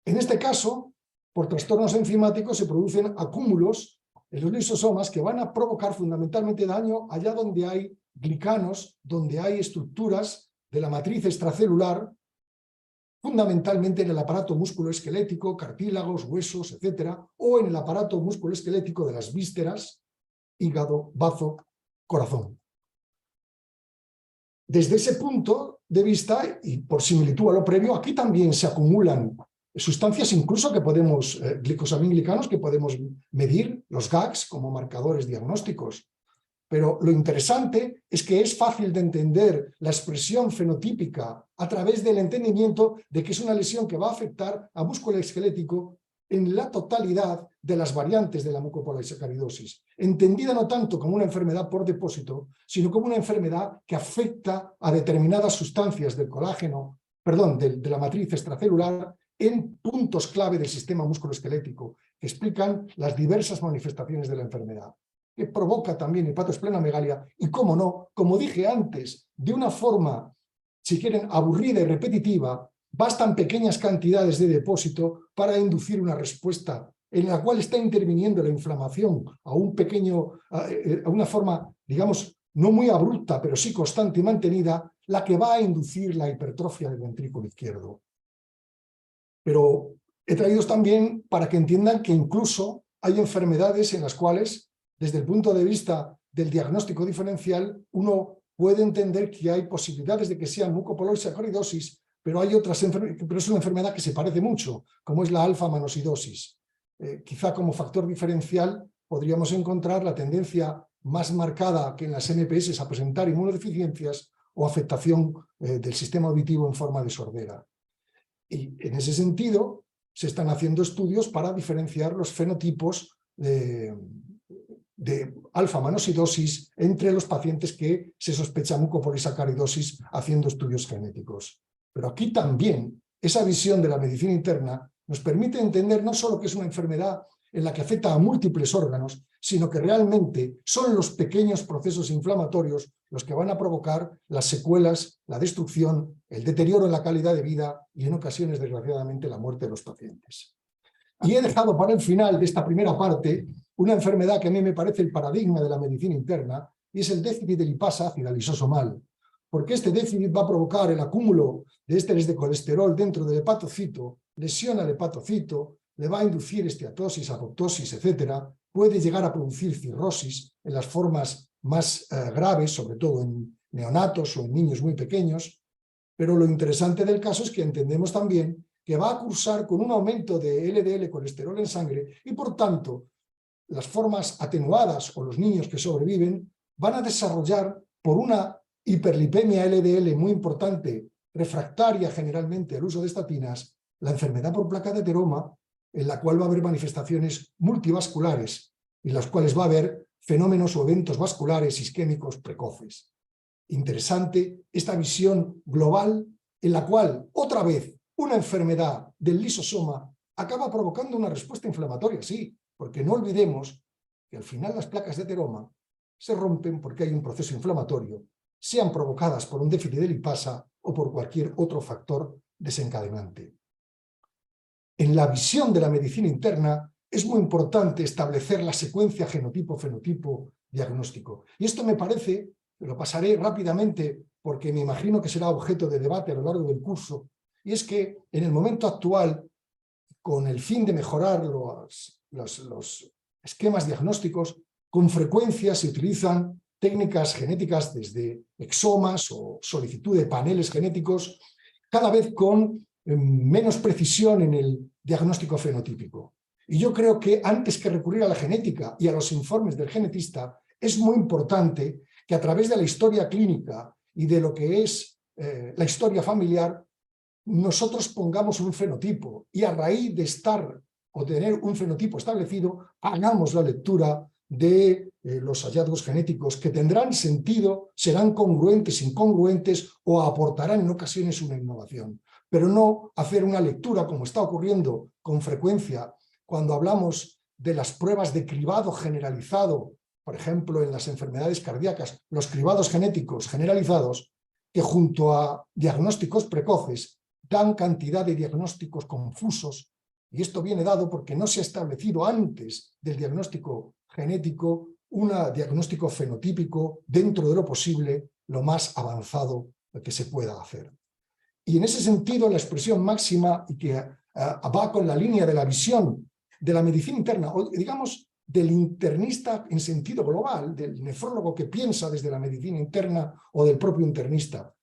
Speaker 4: En este caso, por trastornos enzimáticos se producen acúmulos en los lisosomas que van a provocar fundamentalmente daño allá donde hay glicanos, donde hay estructuras de la matriz extracelular, fundamentalmente en el aparato musculoesquelético, cartílagos, huesos, etc., o en el aparato musculoesquelético de las vísceras, hígado, bazo, corazón. desde ese punto de vista, y por similitud a lo previo, aquí también se acumulan sustancias incluso que podemos, glicosaminglicanos que podemos medir, los GAGs, como marcadores diagnósticos. Pero lo interesante es que es fácil de entender la expresión fenotípica a través del entendimiento de que es una lesión que va a afectar a músculo esquelético en la totalidad de las variantes de la mucopolisacaridosis, entendida no tanto como una enfermedad por depósito, sino como una enfermedad que afecta a determinadas sustancias del colágeno, perdón, de la matriz extracelular en puntos clave del sistema musculoesquelético, que explican las diversas manifestaciones de la enfermedad, que provoca también hepatoesplenomegalia y, cómo no, como dije antes, de una forma, si quieren, aburrida y repetitiva, bastan pequeñas cantidades de depósito para inducir una respuesta en la cual está interviniendo la inflamación a un pequeño, a una forma, digamos, no muy abrupta, pero sí constante y mantenida, la que va a inducir la hipertrofia del ventrículo izquierdo. Pero he traído también para que entiendan que incluso hay enfermedades en las cuales, desde el punto de vista del diagnóstico diferencial, uno puede entender que hay posibilidades de que sea mucopolisacaridosis, pero hay otras pero es una enfermedad que se parece mucho, como es la alfa-manosidosis. Quizá como factor diferencial podríamos encontrar la tendencia más marcada que en las NPS a presentar inmunodeficiencias o afectación del sistema auditivo en forma de sordera. Y en ese sentido se están haciendo estudios para diferenciar los fenotipos de alfa-manosidosis entre los pacientes que se sospecha mucopolisacaridosis haciendo estudios genéticos. Pero aquí también esa visión de la medicina interna nos permite entender no solo que es una enfermedad en la que afecta a múltiples órganos, sino que realmente son los pequeños procesos inflamatorios los que van a provocar las secuelas, la destrucción, el deterioro en la calidad de vida y en ocasiones, desgraciadamente, la muerte de los pacientes. Y he dejado para el final de esta primera parte una enfermedad que a mí me parece el paradigma de la medicina interna, y es el déficit de lipasa ácida lisosomal, porque este déficit va a provocar el acúmulo de ésteres de colesterol dentro del hepatocito, lesiona el hepatocito, le va a inducir esteatosis, apoptosis, etcétera, puede llegar a producir cirrosis en las formas más graves, sobre todo en neonatos o en niños muy pequeños, pero lo interesante del caso es que entendemos también que va a cursar con un aumento de LDL colesterol en sangre y, por tanto, las formas atenuadas o los niños que sobreviven van a desarrollar por una hiperlipemia LDL muy importante, refractaria generalmente al uso de estatinas, la enfermedad por placa de ateroma, en la cual va a haber manifestaciones multivasculares y las cuales va a haber fenómenos o eventos vasculares isquémicos precoces. Interesante esta visión global en la cual, otra vez, una enfermedad del lisosoma acaba provocando una respuesta inflamatoria, sí, porque no olvidemos que al final las placas de ateroma se rompen porque hay un proceso inflamatorio, sean provocadas por un déficit de lipasa o por cualquier otro factor desencadenante. En la visión de la medicina interna es muy importante establecer la secuencia genotipo-fenotipo diagnóstico. Y esto me parece, lo pasaré rápidamente porque me imagino que será objeto de debate a lo largo del curso, y es que en el momento actual, con el fin de mejorar los esquemas diagnósticos, con frecuencia se utilizan técnicas genéticas desde exomas o solicitud de paneles genéticos, cada vez con menos precisión en el diagnóstico fenotípico. Y yo creo que antes que recurrir a la genética y a los informes del genetista, es muy importante que a través de la historia clínica y de lo que es la historia familiar, nosotros pongamos un fenotipo y a raíz de estar o tener un fenotipo establecido, hagamos la lectura de los hallazgos genéticos que tendrán sentido, serán congruentes, incongruentes o aportarán en ocasiones una innovación. Pero no hacer una lectura como está ocurriendo con frecuencia cuando hablamos de las pruebas de cribado generalizado, por ejemplo en las enfermedades cardíacas, los cribados genéticos generalizados, que junto a diagnósticos precoces dan cantidad de diagnósticos confusos, y esto viene dado porque no se ha establecido antes del diagnóstico genético un diagnóstico fenotípico dentro de lo posible, lo más avanzado que se pueda hacer. Y en ese sentido la expresión máxima y que va con la línea de la visión de la medicina interna, o digamos del internista en sentido global, del nefrólogo que piensa desde la medicina interna o del propio internista.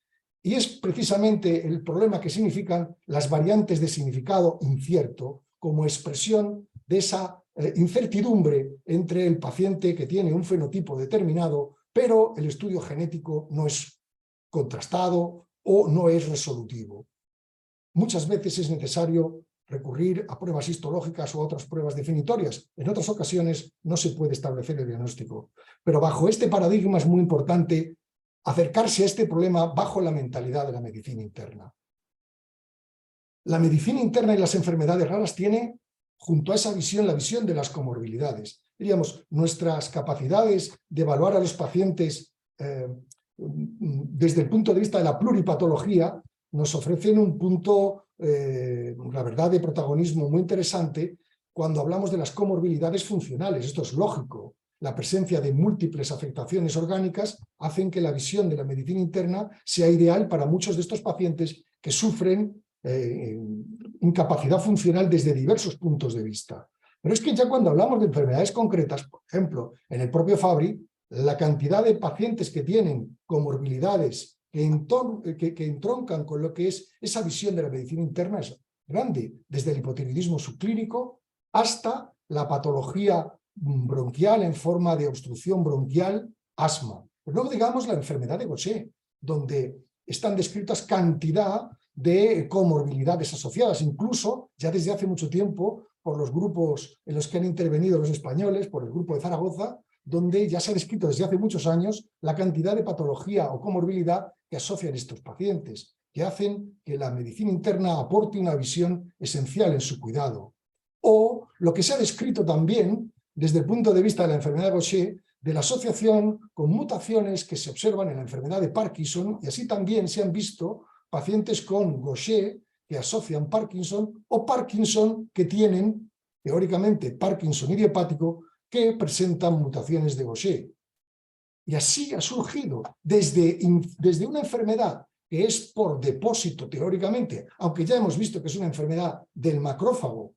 Speaker 4: Y es precisamente el problema que significan las variantes de significado incierto como expresión de esa incertidumbre entre el paciente que tiene un fenotipo determinado, pero el estudio genético no es contrastado o no es resolutivo. Muchas veces es necesario recurrir a pruebas histológicas o a otras pruebas definitorias. En otras ocasiones no se puede establecer el diagnóstico. Pero bajo este paradigma es muy importante acercarse a este problema bajo la mentalidad de la medicina interna. La medicina interna y las enfermedades raras tiene, junto a esa visión, la visión de las comorbilidades. Diríamos, nuestras capacidades de evaluar a los pacientes desde el punto de vista de la pluripatología nos ofrecen un punto, la verdad, de protagonismo muy interesante cuando hablamos de las comorbilidades funcionales. Esto es lógico. La presencia de múltiples afectaciones orgánicas hacen que la visión de la medicina interna sea ideal para muchos de estos pacientes que sufren incapacidad funcional desde diversos puntos de vista. Pero es que ya cuando hablamos de enfermedades concretas, por ejemplo, en el propio Fabry, la cantidad de pacientes que tienen comorbilidades que entroncan con lo que es esa visión de la medicina interna es grande, desde el hipotiroidismo subclínico hasta la patología bronquial en forma de obstrucción bronquial, asma. Pero luego digamos la enfermedad de Gaucher, donde están descritas cantidad de comorbilidades asociadas, incluso ya desde hace mucho tiempo por los grupos en los que han intervenido los españoles, por el grupo de Zaragoza, donde ya se ha descrito desde hace muchos años la cantidad de patología o comorbilidad que asocian estos pacientes, que hacen que la medicina interna aporte una visión esencial en su cuidado. O lo que se ha descrito también desde el punto de vista de la enfermedad de Gaucher, de la asociación con mutaciones que se observan en la enfermedad de Parkinson, y así también se han visto pacientes con Gaucher que asocian Parkinson o Parkinson que tienen, teóricamente, Parkinson idiopático que presentan mutaciones de Gaucher. Y así ha surgido desde una enfermedad que es por depósito, teóricamente, aunque ya hemos visto que es una enfermedad del macrófago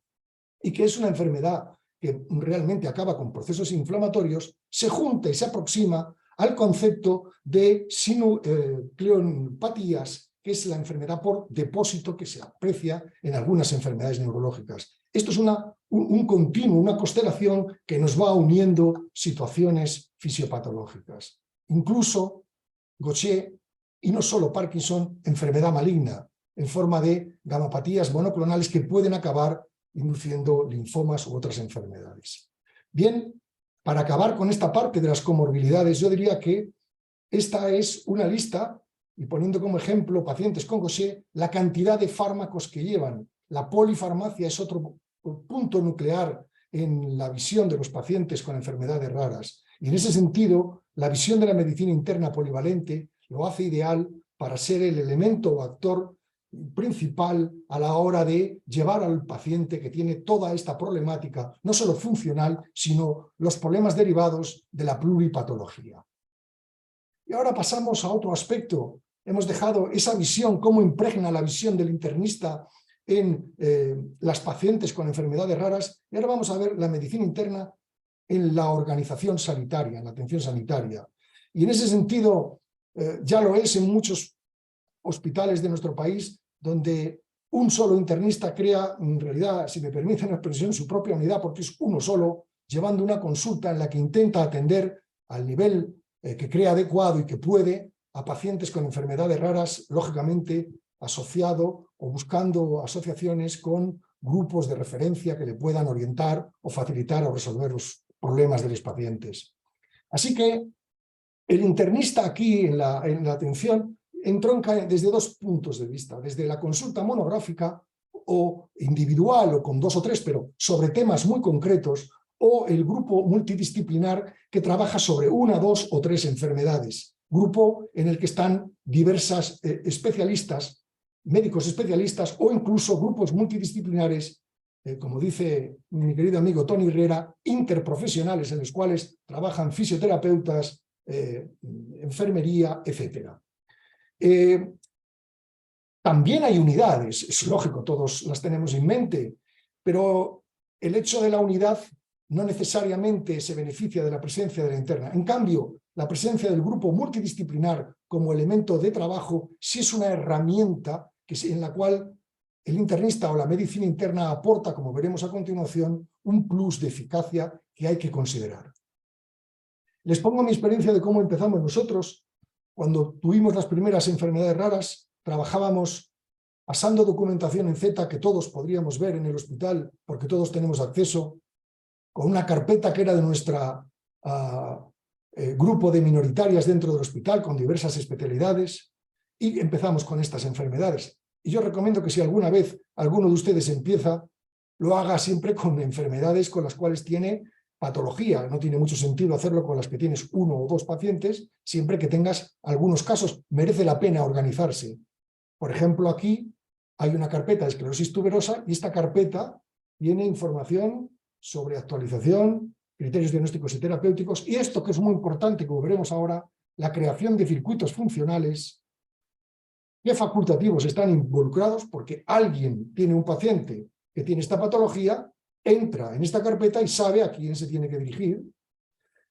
Speaker 4: y que es una enfermedad que realmente acaba con procesos inflamatorios, se junta y se aproxima al concepto de sinucleopatías, que es la enfermedad por depósito que se aprecia en algunas enfermedades neurológicas. Esto es un continuo, una constelación que nos va uniendo situaciones fisiopatológicas. Incluso Gaucher, y no solo Parkinson, enfermedad maligna, en forma de gamapatías monoclonales que pueden acabar induciendo linfomas u otras enfermedades. Bien, para acabar con esta parte de las comorbilidades, yo diría que esta es una lista, y poniendo como ejemplo pacientes con Gaucher, la cantidad de fármacos que llevan. La polifarmacia es otro punto nuclear en la visión de los pacientes con enfermedades raras. Y en ese sentido, la visión de la medicina interna polivalente lo hace ideal para ser el elemento o actor principal a la hora de llevar al paciente que tiene toda esta problemática, no solo funcional, sino los problemas derivados de la pluripatología. Y ahora pasamos a otro aspecto. Hemos dejado esa visión, cómo impregna la visión del internista en las pacientes con enfermedades raras, y ahora vamos a ver la medicina interna en la organización sanitaria, en la atención sanitaria. Y en ese sentido, ya lo es en muchos hospitales de nuestro país, donde un solo internista crea, en realidad, si me permiten la expresión, su propia unidad, porque es uno solo, llevando una consulta en la que intenta atender al nivel que crea adecuado y que puede a pacientes con enfermedades raras, lógicamente asociado o buscando asociaciones con grupos de referencia que le puedan orientar o facilitar o resolver los problemas de los pacientes. Así que el internista aquí en la atención entronca desde dos puntos de vista, desde la consulta monográfica o individual o con 2 o 3, pero sobre temas muy concretos, o el grupo multidisciplinar que trabaja sobre 1, 2 o 3 enfermedades, grupo en el que están diversas especialistas, médicos especialistas o incluso grupos multidisciplinares, como dice mi querido amigo Tony Herrera, interprofesionales en los cuales trabajan fisioterapeutas, enfermería, etc. También hay unidades, es lógico, todos las tenemos en mente, pero el hecho de la unidad no necesariamente se beneficia de la presencia de la interna. En cambio, la presencia del grupo multidisciplinar como elemento de trabajo sí es una herramienta en la cual el internista o la medicina interna aporta, como veremos a continuación, un plus de eficacia que hay que considerar. Les pongo mi experiencia de cómo empezamos nosotros. Cuando tuvimos las primeras enfermedades raras, trabajábamos pasando documentación en Z que todos podríamos ver en el hospital, porque todos tenemos acceso, con una carpeta que era de nuestro grupo de minoritarias dentro del hospital, con diversas especialidades, y empezamos con estas enfermedades. Y yo recomiendo que si alguna vez alguno de ustedes empieza, lo haga siempre con enfermedades con las cuales tiene patología. No tiene mucho sentido hacerlo con las que tienes 1 o 2 pacientes, siempre que tengas algunos casos. Merece la pena organizarse. Por ejemplo, aquí hay una carpeta de esclerosis tuberosa y esta carpeta tiene información sobre actualización, criterios diagnósticos y terapéuticos, y esto que es muy importante, como veremos ahora, la creación de circuitos funcionales. ¿Qué facultativos están involucrados? Porque alguien tiene un paciente que tiene esta patología, entra en esta carpeta y sabe a quién se tiene que dirigir,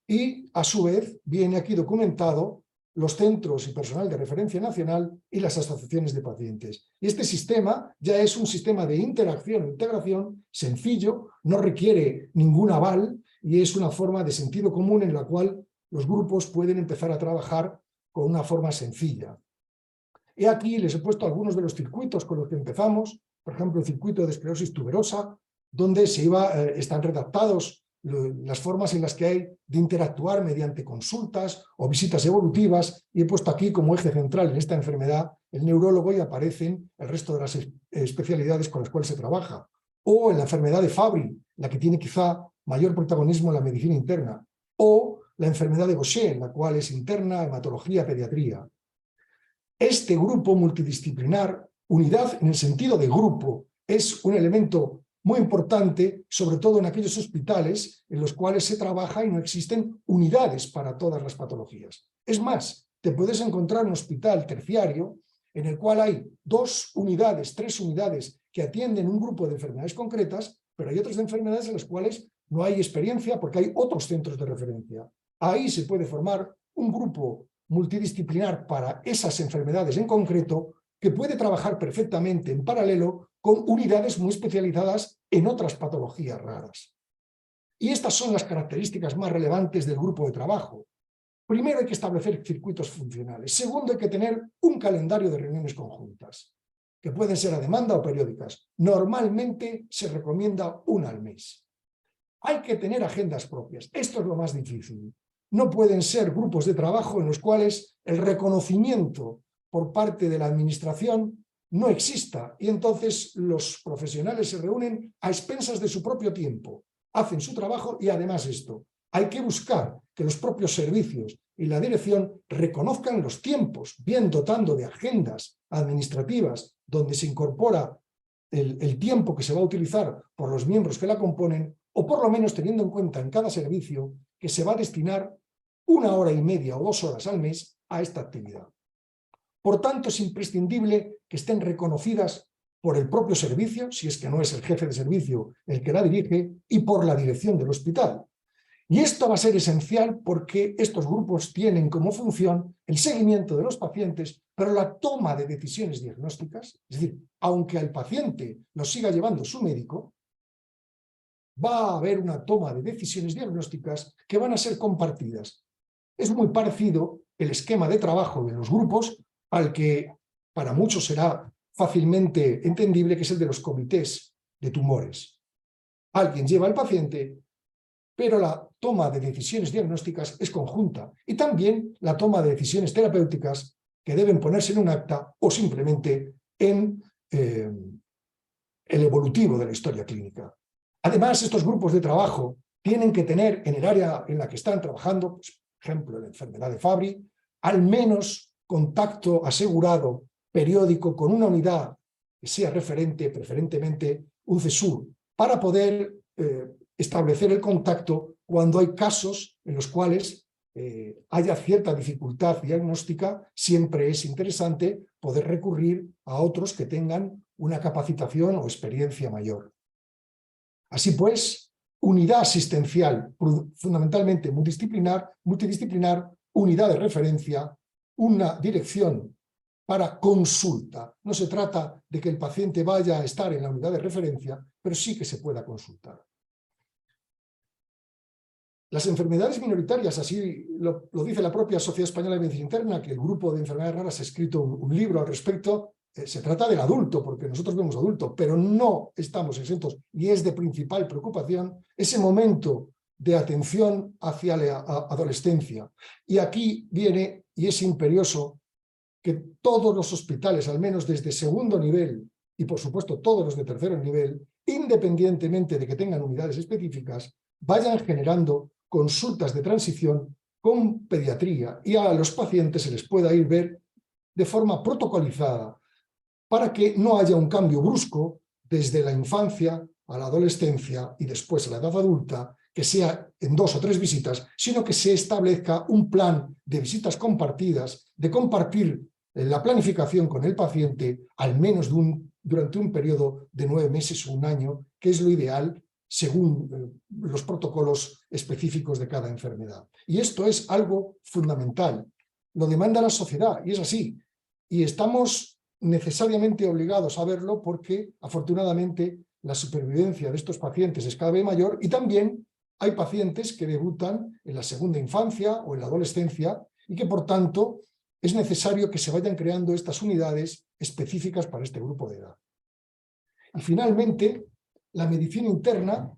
Speaker 4: y a su vez viene aquí documentado los centros y personal de referencia nacional y las asociaciones de pacientes. Y este sistema ya es un sistema de interacción e integración sencillo, no requiere ningún aval y es una forma de sentido común en la cual los grupos pueden empezar a trabajar con una forma sencilla. He aquí, les he puesto algunos de los circuitos con los que empezamos, por ejemplo, el circuito de esclerosis tuberosa, donde están redactados las formas en las que hay de interactuar mediante consultas o visitas evolutivas, y he puesto aquí como eje central en esta enfermedad el neurólogo y aparecen el resto de las especialidades con las cuales se trabaja. O en la enfermedad de Fabry, la que tiene quizá mayor protagonismo en la medicina interna, o la enfermedad de Gaucher, la cual es interna, hematología, pediatría. Este grupo multidisciplinar, unidad en el sentido de grupo, es un elemento muy importante, sobre todo en aquellos hospitales en los cuales se trabaja y no existen unidades para todas las patologías. Es más, te puedes encontrar un hospital terciario en el cual hay 2 unidades, 3 unidades que atienden un grupo de enfermedades concretas, pero hay otras enfermedades en las cuales no hay experiencia porque hay otros centros de referencia. Ahí se puede formar un grupo multidisciplinar para esas enfermedades en concreto, que puede trabajar perfectamente en paralelo con unidades muy especializadas en otras patologías raras. Y estas son las características más relevantes del grupo de trabajo. Primero, hay que establecer circuitos funcionales. Segundo, hay que tener un calendario de reuniones conjuntas, que pueden ser a demanda o periódicas. Normalmente se recomienda 1 al mes. Hay que tener agendas propias. Esto es lo más difícil. No pueden ser grupos de trabajo en los cuales el reconocimiento por parte de la administración no exista y entonces los profesionales se reúnen a expensas de su propio tiempo, hacen su trabajo y además esto. Hay que buscar que los propios servicios y la dirección reconozcan los tiempos, bien dotando de agendas administrativas donde se incorpora el tiempo que se va a utilizar por los miembros que la componen, o por lo menos teniendo en cuenta en cada servicio que se va a destinar 1 hora y media o 2 horas al mes a esta actividad. Por tanto, es imprescindible que estén reconocidas por el propio servicio, si es que no es el jefe de servicio el que la dirige, y por la dirección del hospital. Y esto va a ser esencial porque estos grupos tienen como función el seguimiento de los pacientes, pero la toma de decisiones diagnósticas, es decir, aunque al paciente lo siga llevando su médico, va a haber una toma de decisiones diagnósticas que van a ser compartidas. Es muy parecido el esquema de trabajo de los grupos al que para muchos será fácilmente entendible, que es el de los comités de tumores. Alguien lleva al paciente, pero la toma de decisiones diagnósticas es conjunta, y también la toma de decisiones terapéuticas que deben ponerse en un acta o simplemente en el evolutivo de la historia clínica. Además, estos grupos de trabajo tienen que tener en el área en la que están trabajando, pues, por ejemplo, la enfermedad de Fabry, al menos contacto asegurado periódico con una unidad que sea referente, preferentemente un CESUR, para poder establecer el contacto cuando hay casos en los cuales haya cierta dificultad diagnóstica. Siempre es interesante poder recurrir a otros que tengan una capacitación o experiencia mayor. Así pues, unidad asistencial, fundamentalmente multidisciplinar, unidad de referencia, una dirección para consulta. No se trata de que el paciente vaya a estar en la unidad de referencia, pero sí que se pueda consultar. Las enfermedades minoritarias, así lo dice la propia Sociedad Española de Medicina Interna, que el grupo de enfermedades raras ha escrito un libro al respecto. Se trata del adulto, porque nosotros vemos adulto, pero no estamos exentos, y es de principal preocupación ese momento de atención hacia la adolescencia. Y aquí viene, y es imperioso, que todos los hospitales, al menos desde segundo nivel, y por supuesto todos los de tercer nivel, independientemente de que tengan unidades específicas, vayan generando consultas de transición con pediatría, y a los pacientes se les pueda ir ver de forma protocolizada, para que no haya un cambio brusco desde la infancia a la adolescencia y después a la edad adulta, que sea en 2 o 3 visitas, sino que se establezca un plan de visitas compartidas, de compartir la planificación con el paciente, al menos durante un periodo de 9 meses o un año, que es lo ideal según los protocolos específicos de cada enfermedad. Y esto es algo fundamental. Lo demanda la sociedad, y es así. Y estamos necesariamente obligados a verlo porque, afortunadamente, la supervivencia de estos pacientes es cada vez mayor, y también hay pacientes que debutan en la segunda infancia o en la adolescencia y que, por tanto, es necesario que se vayan creando estas unidades específicas para este grupo de edad. Y finalmente, la medicina interna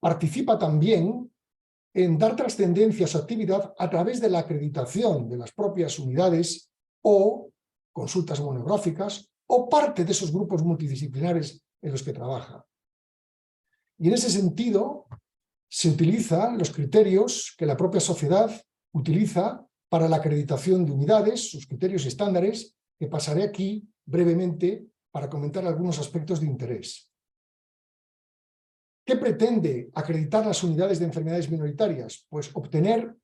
Speaker 4: participa también en dar trascendencia a su actividad a través de la acreditación de las propias unidades o consultas monográficas o parte de esos grupos multidisciplinares en los que trabaja. Y en ese sentido se utilizan los criterios que la propia sociedad utiliza para la acreditación de unidades, sus criterios y estándares, que pasaré aquí brevemente para comentar algunos aspectos de interés. ¿Qué pretende acreditar las unidades de enfermedades minoritarias? Pues obtener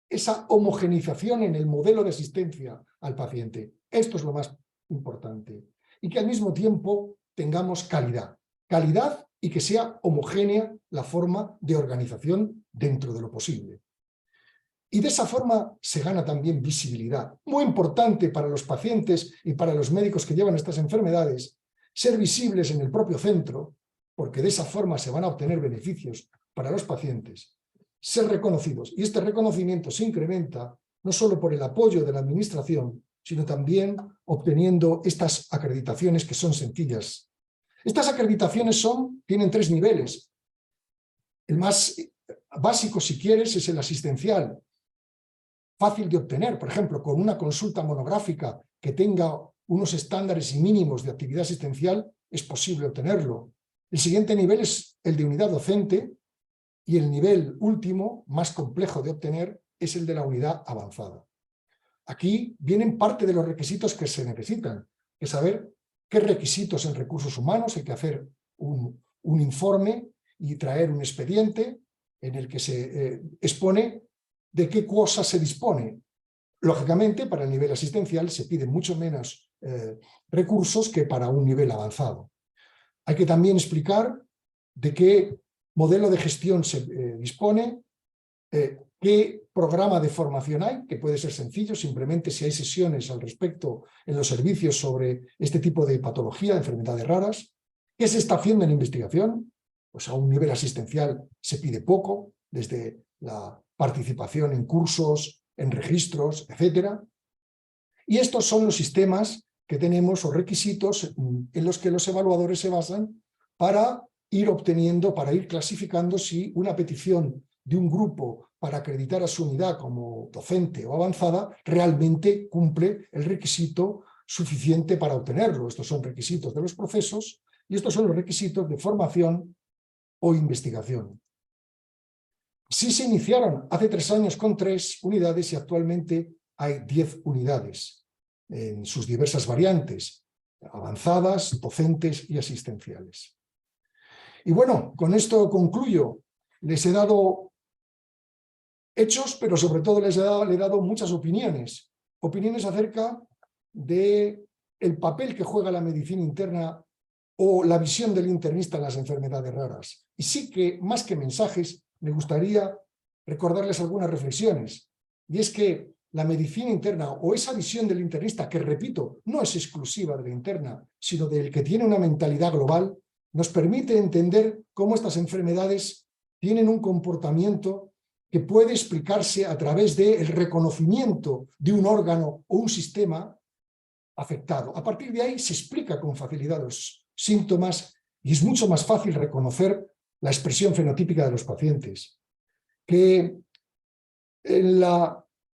Speaker 4: esa homogeneización en el modelo de asistencia al paciente. Esto es lo más importante. Y que al mismo tiempo tengamos calidad. Calidad y que sea homogénea la forma de organización dentro de lo posible. Y de esa forma se gana también visibilidad. Muy importante para los pacientes y para los médicos que llevan estas enfermedades, ser visibles en el propio centro, porque de esa forma se van a obtener beneficios para los pacientes, ser reconocidos. Y este reconocimiento se incrementa no solo por el apoyo de la administración, sino también obteniendo estas acreditaciones que son sencillas. Estas acreditaciones tienen 3 niveles. El más básico, si quieres, es el asistencial. Fácil de obtener, por ejemplo, con una consulta monográfica que tenga unos estándares y mínimos de actividad asistencial, es posible obtenerlo. El siguiente nivel es el de unidad docente y el nivel último, más complejo de obtener, es el de la unidad avanzada. Aquí vienen parte de los requisitos que se necesitan, que saber qué requisitos en recursos humanos, hay que hacer un informe y traer un expediente en el que se expone de qué cosas se dispone. Lógicamente, para el nivel asistencial se piden mucho menos recursos que para un nivel avanzado. Hay que también explicar de qué modelo de gestión se dispone, qué programa de formación hay, que puede ser sencillo, simplemente si hay sesiones al respecto en los servicios sobre este tipo de patología, enfermedades raras. ¿Qué se está haciendo en investigación? Pues a un nivel asistencial se pide poco, desde la participación en cursos, en registros, etc. Y estos son los sistemas que tenemos o requisitos en los que los evaluadores se basan para ir obteniendo, para ir clasificando si una petición de un grupo para acreditar a su unidad como docente o avanzada realmente cumple el requisito suficiente para obtenerlo. Estos son requisitos de los procesos y estos son los requisitos de formación o investigación. Sí se iniciaron hace 3 años con 3 unidades y actualmente hay 10 unidades en sus diversas variantes, avanzadas, docentes y asistenciales. Y bueno, con esto concluyo. Les he dado hechos, pero sobre todo le he dado muchas opiniones. Opiniones acerca del papel que juega la medicina interna o la visión del internista en las enfermedades raras. Y sí que, más que mensajes, me gustaría recordarles algunas reflexiones. Y es que la medicina interna o esa visión del internista, que repito, no es exclusiva de la interna, sino del que tiene una mentalidad global, nos permite entender cómo estas enfermedades tienen un comportamiento que puede explicarse a través del reconocimiento de un órgano o un sistema afectado. A partir de ahí se explica con facilidad los síntomas y es mucho más fácil reconocer la expresión fenotípica de los pacientes. Que en el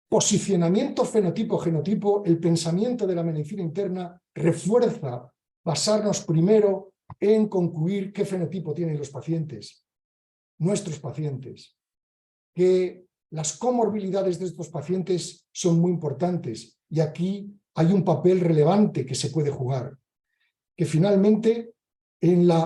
Speaker 4: posicionamiento fenotipo-genotipo, el pensamiento de la medicina interna refuerza basarnos primero en concluir qué fenotipo tienen los pacientes, nuestros pacientes, que las comorbilidades de estos pacientes son muy importantes y aquí hay un papel relevante que se puede jugar, que finalmente en el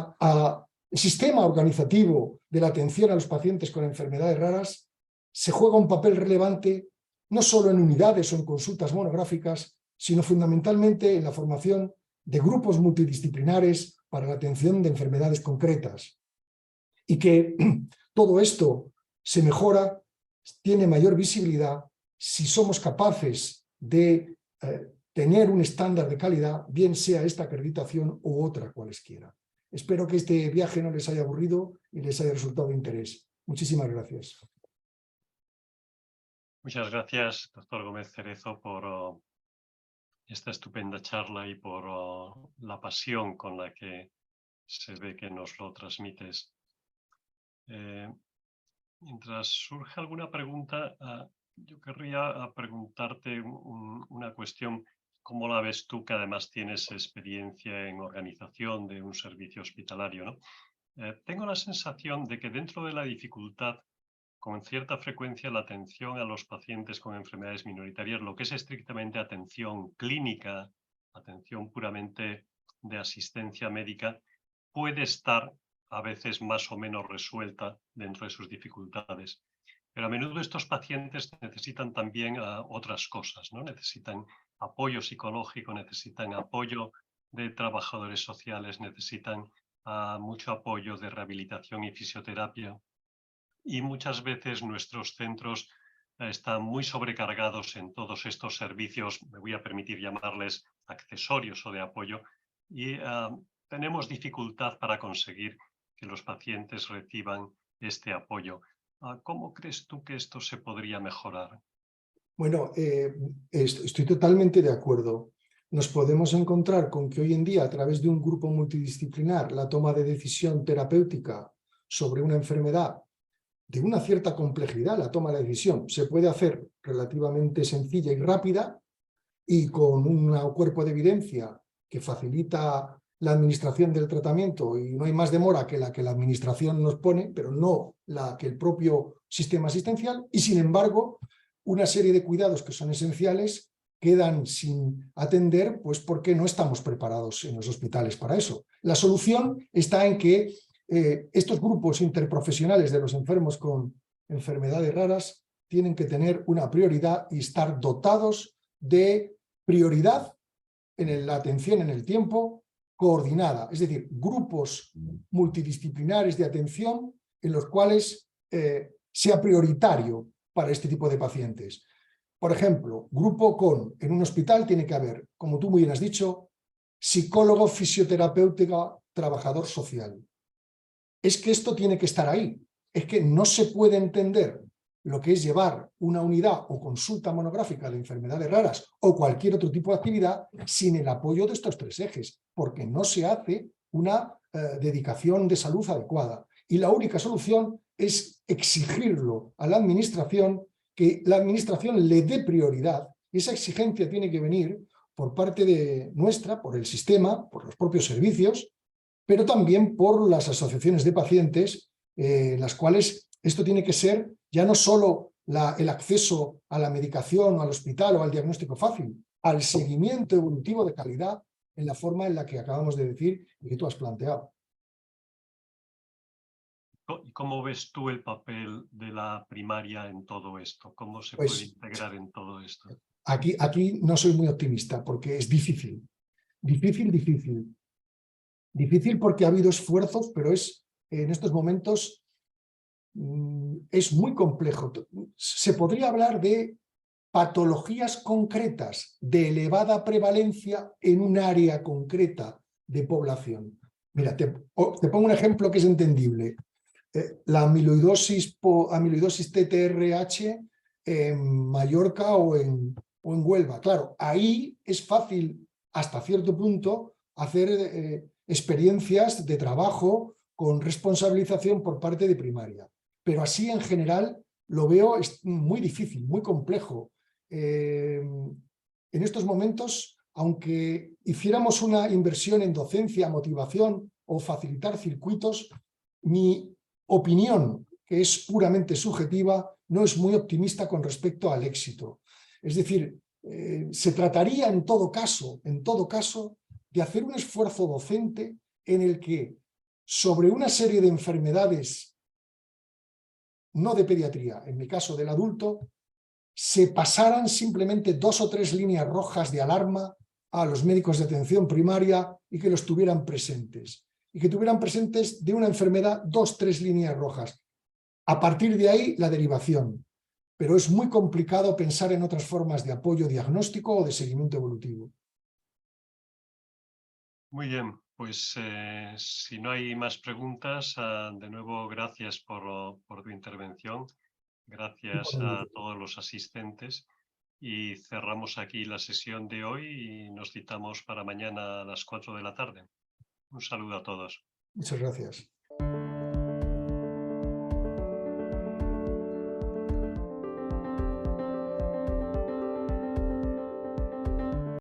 Speaker 4: sistema organizativo de la atención a los pacientes con enfermedades raras se juega un papel relevante no solo en unidades o en consultas monográficas, sino fundamentalmente en la formación de grupos multidisciplinares para la atención de enfermedades concretas. Y que todo esto se mejora, tiene mayor visibilidad si somos capaces de tener un estándar de calidad, bien sea esta acreditación u otra cualesquiera. Espero que este viaje no les haya aburrido y les haya resultado de interés. Muchísimas gracias.
Speaker 1: Muchas gracias, doctor Gómez Cerezo, por esta estupenda charla y por la pasión con la que se ve que nos lo transmites. Mientras surge alguna pregunta, yo querría preguntarte una cuestión. ¿Cómo la ves tú, que además tienes experiencia en organización de un servicio hospitalario, ¿no? Tengo la sensación de que dentro de la dificultad, con cierta frecuencia, la atención a los pacientes con enfermedades minoritarias, lo que es estrictamente atención clínica, atención puramente de asistencia médica, puede estar a veces más o menos resuelta dentro de sus dificultades. Pero a menudo estos pacientes necesitan también otras cosas, ¿no? Necesitan apoyo psicológico, necesitan apoyo de trabajadores sociales, necesitan mucho apoyo de rehabilitación y fisioterapia. Y muchas veces nuestros centros están muy sobrecargados en todos estos servicios, me voy a permitir llamarles accesorios o de apoyo, y tenemos dificultad para conseguir que los pacientes reciban este apoyo. ¿Cómo crees tú que esto se podría mejorar?
Speaker 4: Bueno, estoy totalmente de acuerdo. Nos podemos encontrar con que hoy en día, a través de un grupo multidisciplinar, la toma de decisión terapéutica sobre una enfermedad de una cierta complejidad, la toma de la decisión, se puede hacer relativamente sencilla y rápida y con un cuerpo de evidencia que facilita la administración del tratamiento y no hay más demora que la administración nos pone, pero no la que el propio sistema asistencial, y sin embargo una serie de cuidados que son esenciales quedan sin atender, pues porque no estamos preparados en los hospitales para eso. La solución está en que estos grupos interprofesionales de los enfermos con enfermedades raras tienen que tener una prioridad y estar dotados de prioridad en la atención en el tiempo coordinada, es decir, grupos multidisciplinares de atención en los cuales sea prioritario para este tipo de pacientes. Por ejemplo, en un hospital tiene que haber, como tú muy bien has dicho, psicólogo, fisioterapeuta, trabajador social. Es que esto tiene que estar ahí. Es que no se puede entender lo que es llevar una unidad o consulta monográfica de enfermedades raras o cualquier otro tipo de actividad sin el apoyo de estos tres ejes, porque no se hace una dedicación de salud adecuada. Y la única solución es exigirlo a la administración, que la administración le dé prioridad. Y esa exigencia tiene que venir por parte de nuestra, por el sistema, por los propios servicios, pero también por las asociaciones de pacientes, las cuales esto tiene que ser ya no solo el acceso a la medicación o al hospital o al diagnóstico fácil, al seguimiento evolutivo de calidad en la forma en la que acabamos de decir y que tú has planteado.
Speaker 1: ¿Y cómo ves tú el papel de la primaria en todo esto? ¿Cómo se
Speaker 4: Pues,
Speaker 1: puede integrar en todo esto?
Speaker 4: Aquí no soy muy optimista porque es difícil. Difícil. Difícil porque ha habido esfuerzos, pero en estos momentos es muy complejo. Se podría hablar de patologías concretas de elevada prevalencia en un área concreta de población. Mira, te pongo un ejemplo que es entendible. La amiloidosis TTRH en Mallorca o en Huelva. Claro, ahí es fácil hasta cierto punto hacer experiencias de trabajo con responsabilización por parte de primaria. Pero así en general lo veo muy difícil, muy complejo. En estos momentos, aunque hiciéramos una inversión en docencia, motivación o facilitar circuitos, mi opinión, que es puramente subjetiva, no es muy optimista con respecto al éxito. Es decir, se trataría en todo caso, de hacer un esfuerzo docente en el que sobre una serie de enfermedades, no de pediatría, en mi caso del adulto, se pasaran simplemente 2 o 3 líneas rojas de alarma a los médicos de atención primaria y que los tuvieran presentes. Y que tuvieran presentes de una enfermedad 2 o 3 líneas rojas. A partir de ahí, la derivación. Pero es muy complicado pensar en otras formas de apoyo diagnóstico o de seguimiento evolutivo.
Speaker 1: Muy bien, pues si no hay más preguntas, de nuevo gracias por tu intervención. Gracias a todos los asistentes y cerramos aquí la sesión de hoy y nos citamos para mañana a las 4 de la tarde. Un saludo a todos.
Speaker 4: Muchas gracias.